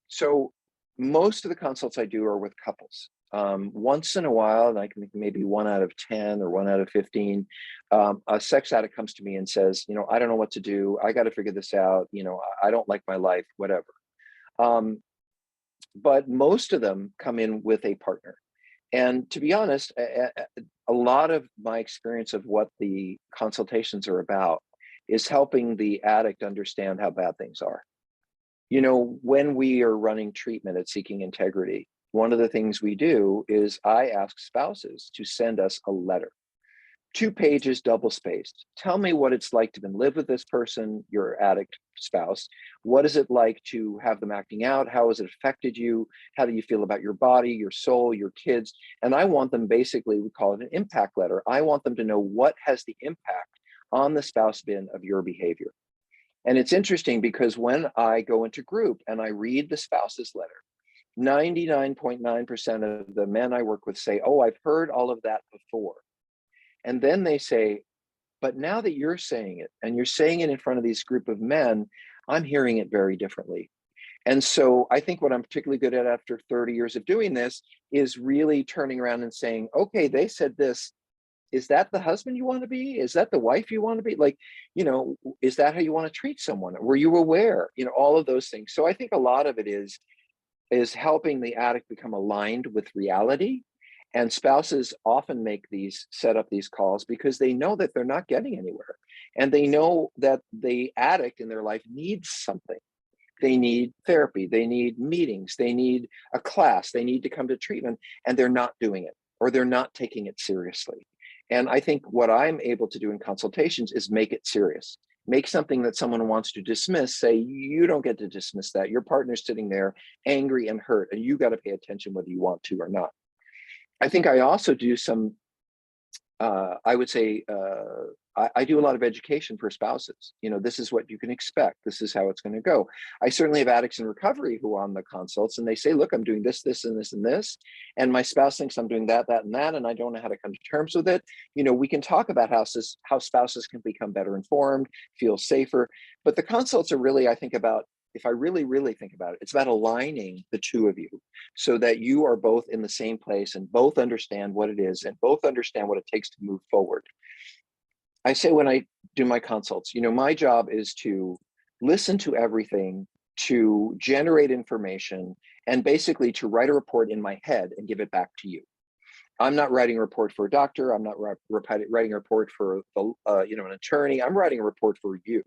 So most of the consults I do are with couples. Once in a while, like maybe 1 out of 10 or 1 out of 15, a sex addict comes to me and says, you know, I don't know what to do. I got to figure this out. You know, I don't like my life, whatever. But most of them come in with a partner. And to be honest, a lot of my experience of what the consultations are about is helping the addict understand how bad things are. You know, when we are running treatment at Seeking Integrity, one of the things we do is I ask spouses to send us a letter, 2 pages, double spaced. Tell me what it's like to live with this person, your addict spouse. What is it like to have them acting out? How has it affected you? How do you feel about your body, your soul, your kids? And I want them, basically, we call it an impact letter. I want them to know what has the impact on the spouse been of your behavior. And it's interesting because when I go into group and I read the spouse's letter, 99.9% of the men I work with say, oh, I've heard all of that before. And then they say, but now that you're saying it and you're saying it in front of these group of men, I'm hearing it very differently. And so I think what I'm particularly good at after 30 years of doing this is really turning around and saying, okay, they said this. Is that the husband you want to be? Is that the wife you want to be? Like, you know, is that how you want to treat someone? Were you aware? You know, all of those things. So I think a lot of it is helping the addict become aligned with reality. And spouses often set up these calls because they know that they're not getting anywhere. And they know that the addict in their life needs something. They need therapy, they need meetings, they need a class, they need to come to treatment, and they're not doing it, or they're not taking it seriously. And I think what I'm able to do in consultations is make it serious. Make something that someone wants to dismiss, say, you don't get to dismiss that. Your partner's sitting there angry and hurt, and you got to pay attention whether you want to or not. I think I also do some, I would say, I do a lot of education for spouses. You know, this is what you can expect. This is how it's going to go. I certainly have addicts in recovery who are on the consults and they say, look, I'm doing this, this, and this, and this. And my spouse thinks I'm doing that, that, and that, and I don't know how to come to terms with it. You know, we can talk about how spouses can become better informed, feel safer. But the consults are really, I think, about, if I really, really think about it, it's about aligning the two of you so that you are both in the same place and both understand what it is and both understand what it takes to move forward. I say when I do my consults, you know, my job is to listen to everything, to generate information, and basically to write a report in my head and give it back to you. I'm not writing a report for a doctor. I'm not writing a report for an attorney. I'm writing a report for you.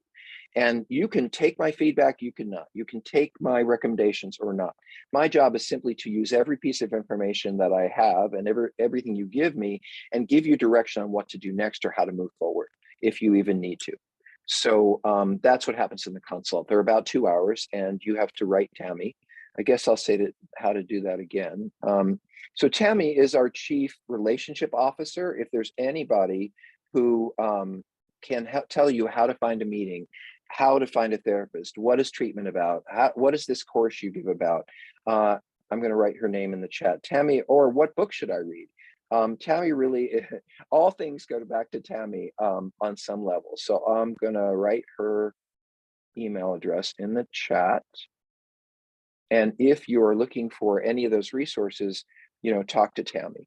And you can take my feedback, you can not. You can take my recommendations or not. My job is simply to use every piece of information that I have and everything you give me and give you direction on what to do next or how to move forward, if you even need to. So that's what happens in the consult. They're about 2 hours and you have to write Tammy. I guess I'll say how to do that again. So Tammy is our chief relationship officer. If there's anybody who can tell you how to find a meeting, how to find a therapist, what is treatment about, what is this course you give about, I'm going to write her name in the chat. Tammy, or what book should I read? Tammy really, all things go back to Tammy on some level. So I'm going to write her email address in the chat. And if you are looking for any of those resources, you know, talk to Tammy.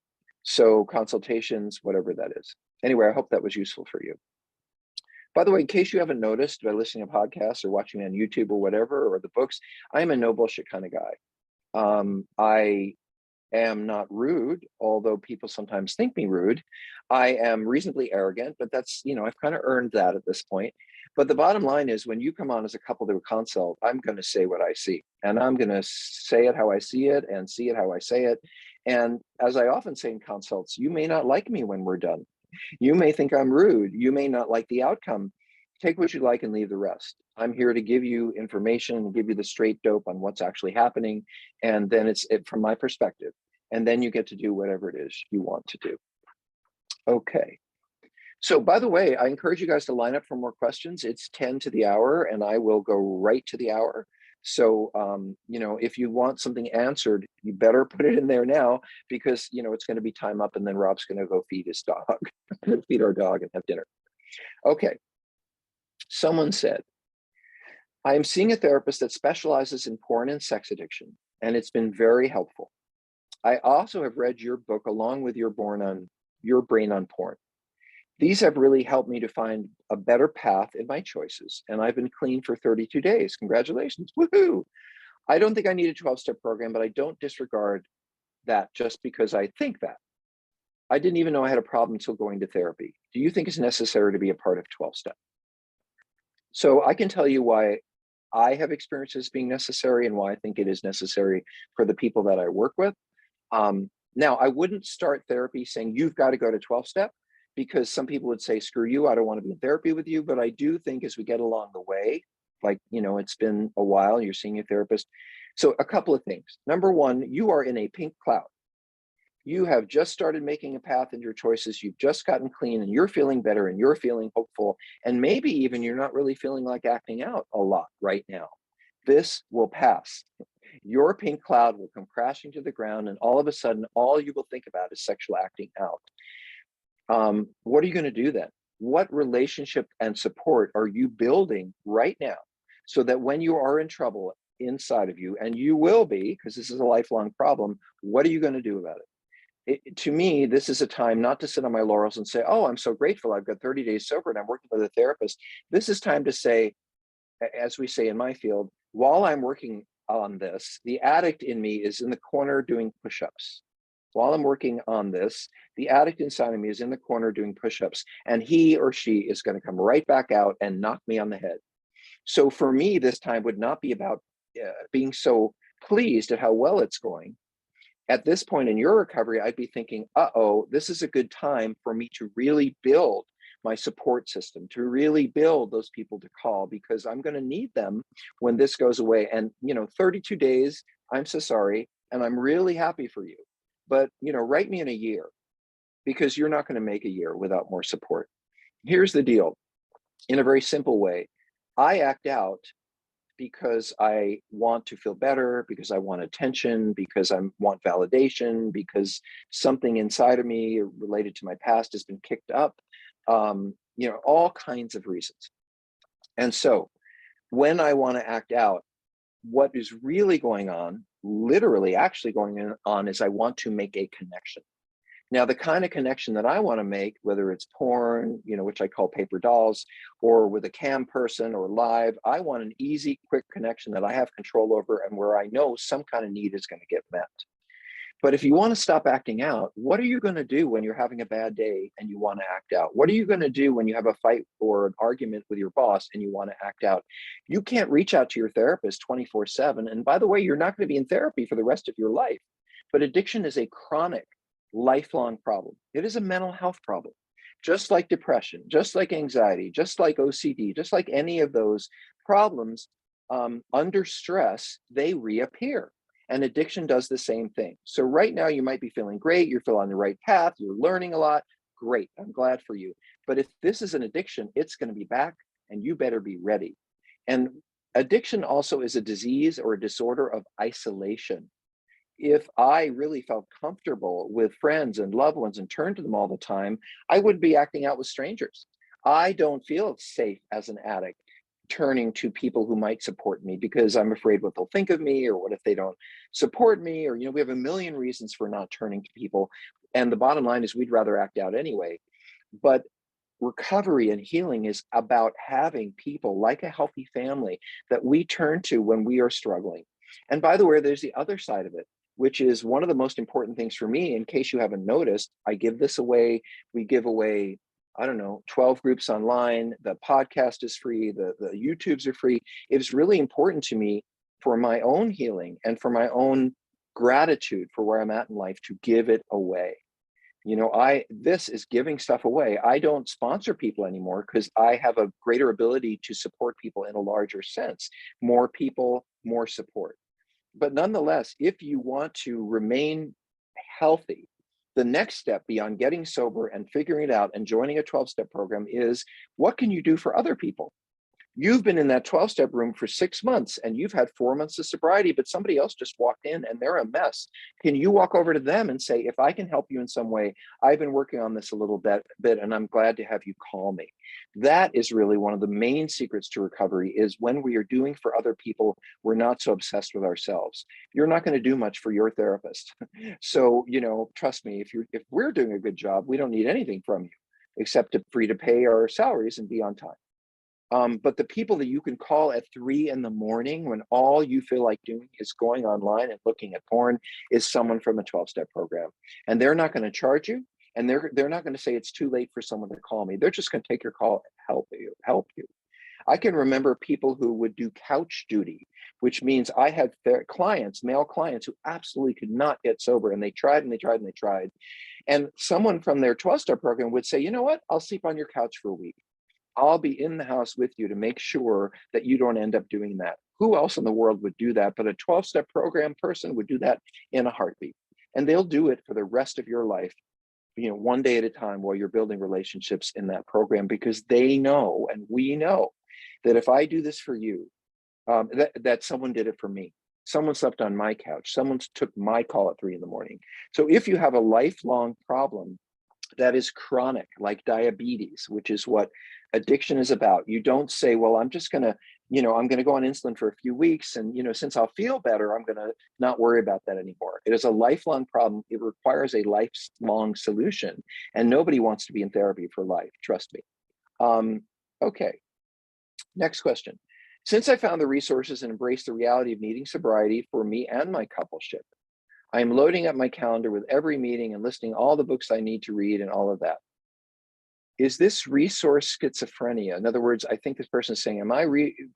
So consultations, whatever that is. Anyway, I hope that was useful for you. By the way, in case you haven't noticed by listening to podcasts or watching me on YouTube or whatever, or the books, I am a no bullshit kind of guy. I am not rude, although people sometimes think me rude. I am reasonably arrogant, but that's, I've kind of earned that at this point. But the bottom line is when you come on as a couple to a consult, I'm going to say what I see, and I'm going to say it how I see it and see it how I say it. And as I often say in consults, you may not like me when we're done. You may think I'm rude. You may not like the outcome. Take what you like and leave the rest. I'm here to give you information and give you the straight dope on what's actually happening. And then it's it from my perspective. And then you get to do whatever it is you want to do. Okay. So by the way, I encourage you guys to line up for more questions. It's 10 to the hour and I will go right to the hour. So, if you want something answered, you better put it in there now because, it's going to be time up and then Rob's going to go feed his dog, feed our dog and have dinner. Okay. Someone said, I am seeing a therapist that specializes in porn and sex addiction, and it's been very helpful. I also have read your book along with your brain on porn. These have really helped me to find a better path in my choices, and I've been clean for 32 days. Congratulations. Woohoo. I don't think I need a 12-step program, but I don't disregard that just because I think that. I didn't even know I had a problem until going to therapy. Do you think it's necessary to be a part of 12-step? So I can tell you why I have experienced this being necessary and why I think it is necessary for the people that I work with. Now, I wouldn't start therapy saying you've got to go to 12-step because some people would say, screw you, I don't want to be in therapy with you. But I do think as we get along the way, like, it's been a while, you're seeing a therapist. So a couple of things. Number one, you are in a pink cloud. You have just started making a path in your choices. You've just gotten clean and you're feeling better and you're feeling hopeful. And maybe even you're not really feeling like acting out a lot right now. This will pass. Your pink cloud will come crashing to the ground. And all of a sudden, all you will think about is sexual acting out. What are you going to do then? What relationship and support are you building right now so that when you are in trouble inside of you, and you will be, because this is a lifelong problem, what are you going to do about it? To me, this is a time not to sit on my laurels and say, oh, I'm so grateful. I've got 30 days sober and I'm working with a therapist. This is time to say, as we say in my field, while I'm working on this, the addict in me is in the corner doing push-ups. While I'm working on this, the addict inside of me is in the corner doing push-ups, and he or she is going to come right back out and knock me on the head. So for me, this time would not be about being so pleased at how well it's going. At this point in your recovery, I'd be thinking, this is a good time for me to really build my support system, to really build those people to call, because I'm going to need them when this goes away. And, 32 days, I'm so sorry. And I'm really happy for you. But, write me in a year, because you're not going to make a year without more support. Here's the deal. In a very simple way, I act out because I want to feel better, because I want attention, because I want validation, because something inside of me related to my past has been kicked up, all kinds of reasons. And so when I want to act out, what is really going on, literally actually going on, is I want to make a connection. Now, the kind of connection that I want to make, whether it's porn, which I call paper dolls, or with a cam person or live, I want an easy, quick connection that I have control over and where I know some kind of need is going to get met. But if you want to stop acting out, what are you going to do when you're having a bad day and you want to act out? What are you going to do when you have a fight or an argument with your boss and you want to act out? You can't reach out to your therapist 24/7. And by the way, you're not going to be in therapy for the rest of your life. But addiction is a chronic, lifelong problem. It is a mental health problem, just like depression, just like anxiety, just like OCD, just like any of those problems. Under stress, they reappear. And addiction does the same thing. So right now you might be feeling great. You're feeling on the right path. You're learning a lot. Great. I'm glad for you. But if this is an addiction, it's going to be back and you better be ready. And addiction also is a disease or a disorder of isolation. If I really felt comfortable with friends and loved ones and turned to them all the time, I wouldn't be acting out with strangers. I don't feel safe as an addict. turning to people who might support me because I'm afraid what they'll think of me, or what if they don't support me, or, we have a million reasons for not turning to people. And the bottom line is we'd rather act out anyway. But recovery and healing is about having people like a healthy family that we turn to when we are struggling. And by the way, there's the other side of it, which is one of the most important things for me. In case you haven't noticed, I give this away. We give away, I don't know, 12 groups online. The podcast is free. The YouTubes are free. It's really important to me for my own healing and for my own gratitude for where I'm at in life to give it away. This is giving stuff away. I don't sponsor people anymore because I have a greater ability to support people in a larger sense. More people, more support. But nonetheless, if you want to remain healthy, the next step beyond getting sober and figuring it out and joining a 12-step program is, what can you do for other people? You've been in that 12-step room for 6 months and you've had 4 months of sobriety, but somebody else just walked in and they're a mess. Can you walk over to them and say, if I can help you in some way, I've been working on this a little bit and I'm glad to have you call me. That is really one of the main secrets to recovery, is when we are doing for other people, we're not so obsessed with ourselves. You're not going to do much for your therapist. So, trust me, if we're doing a good job, we don't need anything from you except for you to pay our salaries and be on time. But the people that you can call at 3 a.m. when all you feel like doing is going online and looking at porn is someone from a 12-step program. And they're not going to charge you. And they're not going to say it's too late for someone to call me. They're just going to take your call and help you. I can remember people who would do couch duty, which means I had clients, male clients, who absolutely could not get sober. And they tried and they tried and they tried. And someone from their 12-step program would say, you know what, I'll sleep on your couch for a week. I'll be in the house with you to make sure that you don't end up doing that. Who else in the world would do that? But a 12-step program person would do that in a heartbeat. And they'll do it for the rest of your life, one day at a time, while you're building relationships in that program, because they know, and we know, that if I do this for you, that someone did it for me. Someone slept on my couch. Someone took my call at 3 a.m. So if you have a lifelong problem that is chronic, like diabetes, which is what addiction is about, you don't say, well, I'm just going to, I'm going to go on insulin for a few weeks. And, since I'll feel better, I'm going to not worry about that anymore. It is a lifelong problem. It requires a lifelong solution. And nobody wants to be in therapy for life. Trust me. Okay. Next question. Since I found the resources and embraced the reality of needing sobriety for me and my coupleship, I am loading up my calendar with every meeting and listing all the books I need to read and all of that. Is this resource schizophrenia? In other words, I think this person is saying, am I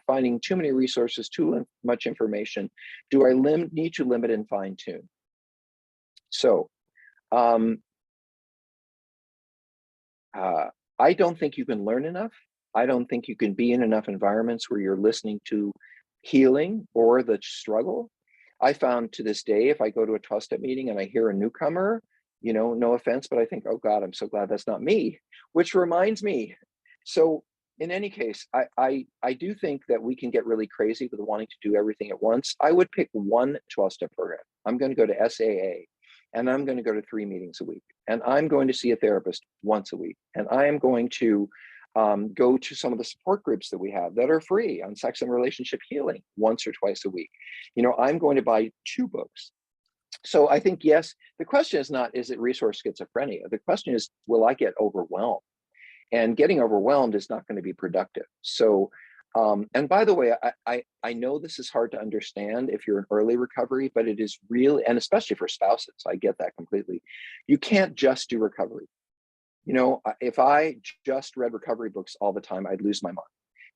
finding too many resources, too much information? Do I need to limit and fine tune? So I don't think you can learn enough. I don't think you can be in enough environments where you're listening to healing or the struggle. I found to this day, if I go to a 12-step meeting and I hear a newcomer, no offense, but I think, oh God, I'm so glad that's not me, which reminds me. So in any case, I do think that we can get really crazy with wanting to do everything at once. I would pick one 12-step program. I'm going to go to SAA, and I'm going to go to 3 meetings a week, and I'm going to see a therapist once a week, and I am going to go to some of the support groups that we have that are free on sex and relationship healing once or twice a week. I'm going to buy 2 books. So I think, yes, the question is not, is it resource schizophrenia? The question is, will I get overwhelmed? And getting overwhelmed is not going to be productive. So, and by the way, I know this is hard to understand if you're in early recovery, but it is really, and especially for spouses, I get that completely. You can't just do recovery. If I just read recovery books all the time, I'd lose my mind.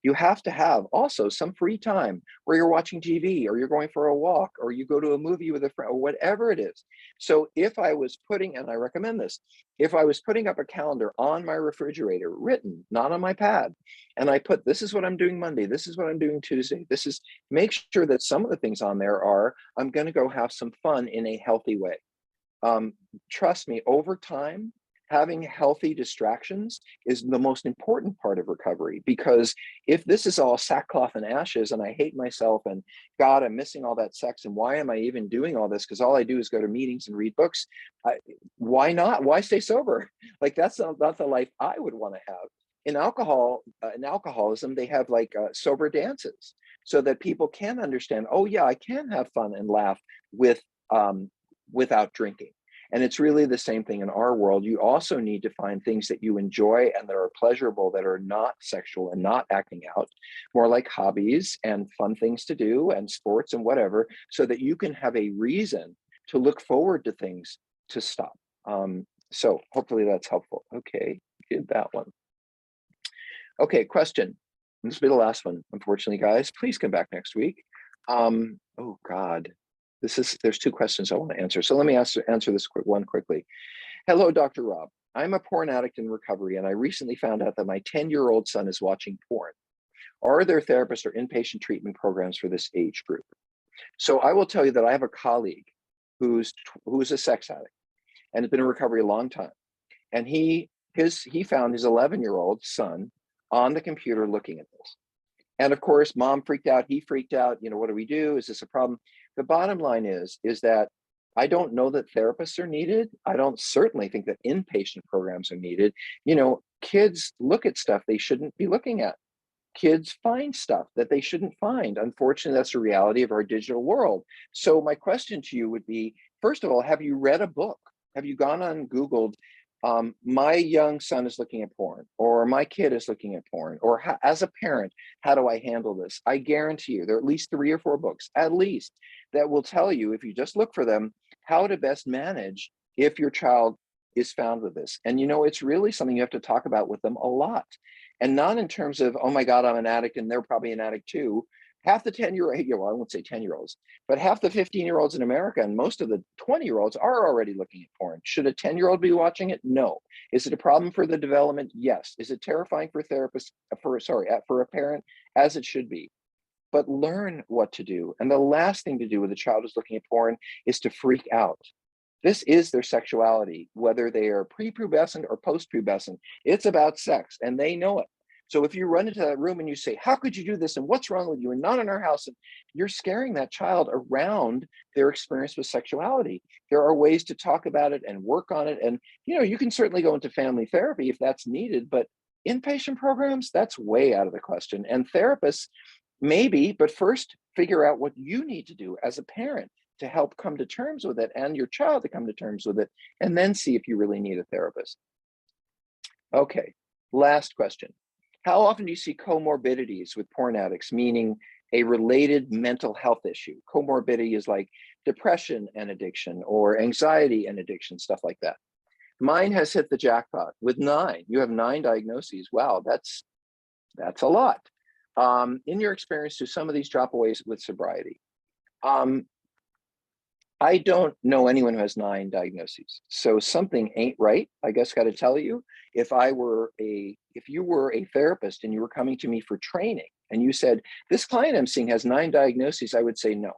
You have to have also some free time where you're watching TV, or you're going for a walk, or you go to a movie with a friend, or whatever it is. So if I was putting, and I recommend this, if I was putting up a calendar on my refrigerator, written, not on my pad, and I put, this is what I'm doing Monday, this is what I'm doing Tuesday, make sure that some of the things on there are, I'm going to go have some fun in a healthy way. Trust me, over time, having healthy distractions is the most important part of recovery, because if this is all sackcloth and ashes and I hate myself and God, I'm missing all that sex and why am I even doing all this? Because all I do is go to meetings and read books. Why not? Why stay sober? Like that's not the life I would want to have. In alcoholism, they have like sober dances so that people can understand, oh yeah, I can have fun and laugh with um, without drinking. And it's really the same thing in our world. You also need to find things that you enjoy and that are pleasurable, that are not sexual and not acting out, more like hobbies and fun things to do and sports and whatever, so that you can have a reason to look forward to things to stop. So hopefully that's helpful. Okay, did that one. Okay, question. This will be the last one, unfortunately, guys. Please come back next week. Oh God, there's two questions I want to answer. So let me answer this one quickly. Hello, Dr. Rob. I'm a porn addict in recovery, and I recently found out that my 10-year-old son is watching porn. Are there therapists or inpatient treatment programs for this age group? So I will tell you that I have a colleague who's a sex addict and has been in recovery a long time. And he found his 11-year-old son on the computer looking at this. And of course, mom freaked out, he freaked out, you know, what do we do? Is this a problem? The bottom line is that I don't know that therapists are needed. I don't certainly think that inpatient programs are needed. You know, kids look at stuff they shouldn't be looking at. Kids find stuff that they shouldn't find. Unfortunately, that's the reality of our digital world. So my question to you would be, first of all, have you read a book? Have you gone on Googled, my young son is looking at porn, or my kid is looking at porn, or as a parent, how do I handle this? I guarantee you there are at least 3 or 4 books, at least, that will tell you, if you just look for them, how to best manage if your child is found with this. And you know, it's really something you have to talk about with them a lot. And not in terms of, oh my God, I'm an addict and they're probably an addict too. Half the 10-year-old, well, I won't say 10-year-olds, but half the 15-year-olds in America and most of the 20-year-olds are already looking at porn. Should a 10-year-old be watching it? No. Is it a problem for the development? Yes. Is it terrifying for therapists, for a parent? As it should be. But learn what to do. And the last thing to do with a child who's looking at porn is to freak out. This is their sexuality, whether they are prepubescent or postpubescent. It's about sex, and they know it. So if you run into that room and you say, how could you do this? And what's wrong with you? And not in our house. And you're scaring that child around their experience with sexuality. There are ways to talk about it and work on it. And, you know, you can certainly go into family therapy if that's needed, but inpatient programs, that's way out of the question. And therapists, maybe, but first figure out what you need to do as a parent to help come to terms with it and your child to come to terms with it, and then see if you really need a therapist. Okay, last question. How often do you see comorbidities with porn addicts, meaning a related mental health issue? Comorbidity is like depression and addiction or anxiety and addiction, stuff like that. Mine has hit the jackpot with 9. You have 9 diagnoses. Wow, that's a lot. In your experience, do some of these drop away with sobriety? I don't know anyone who has 9 diagnoses. So something ain't right. I guess got to tell you, if you were a therapist and you were coming to me for training and you said, this client I'm seeing has 9 diagnoses, I would say, no,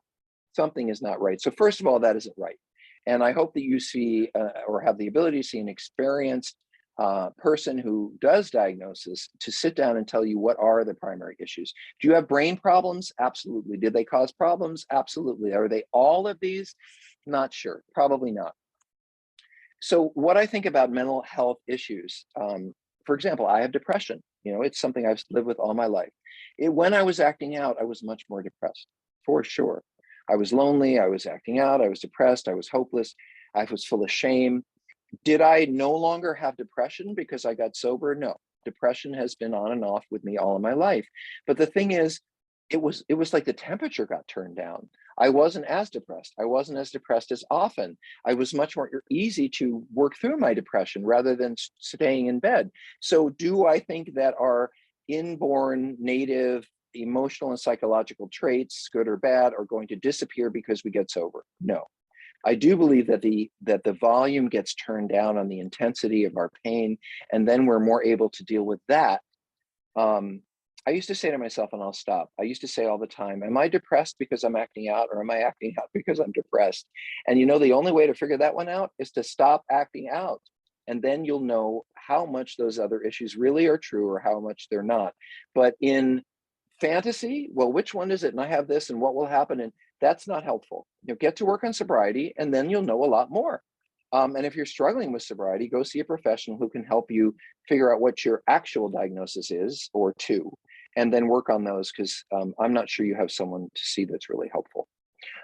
something is not right. So first of all, that isn't right. And I hope that you see or have the ability to see an experienced person who does diagnosis to sit down and tell you what are the primary issues. Do you have brain problems? Absolutely. Did they cause problems? Absolutely. Are they all of these? Not sure. Probably not. So what I think about mental health issues, for example, I have depression. You know, it's something I've lived with all my life. When I was acting out, I was much more depressed, for sure. I was lonely. I was acting out. I was depressed. I was hopeless. I was full of shame. Did I no longer have depression because I got sober? No. Depression has been on and off with me all of my life. But the thing is, it was like the temperature got turned down. I wasn't as depressed. I wasn't as depressed as often. I was much more easy to work through my depression rather than staying in bed. So do I think that our inborn native emotional and psychological traits, good or bad, are going to disappear because we get sober? No. I do believe that the volume gets turned down on the intensity of our pain, and then we're more able to deal with that. I used to say to myself, and I'll stop, I used to say all the time, am I depressed because I'm acting out, or am I acting out because I'm depressed? And you know, the only way to figure that one out is to stop acting out. And then you'll know how much those other issues really are true or how much they're not. But in fantasy, well, which one is it? And I have this, and what will happen? And that's not helpful. You know, get to work on sobriety, and then you'll know a lot more. And if you're struggling with sobriety, go see a professional who can help you figure out what your actual diagnosis is or two, and then work on those because I'm not sure you have someone to see that's really helpful.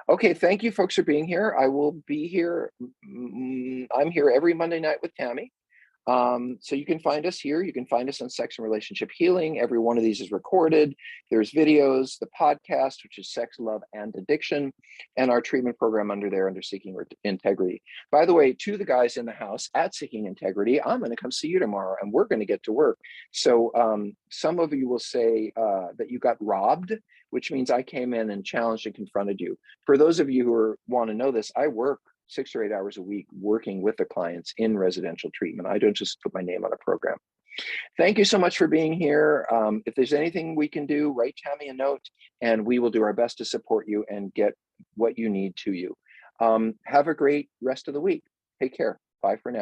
Okay, thank you folks for being here. I will be here. I'm here every Monday night with Tammy. So you can find us here. You can find us on Sex and Relationship Healing. Every one of these is recorded. There's videos, the podcast, which is Sex, Love, and Addiction, and our treatment program under there under Seeking Integrity. By the way, to the guys in the house at Seeking Integrity, I'm going to come see you tomorrow, and we're going to get to work. So some of you will say that you got robbed, which means I came in and challenged and confronted you. For those of you who want to know this, I work 6 or 8 hours a week working with the clients in residential treatment. I don't just put my name on a program. Thank you so much for being here. If there's anything we can do, write Tammy a note and we will do our best to support you and get what you need to you. Have a great rest of the week. Take care. Bye for now.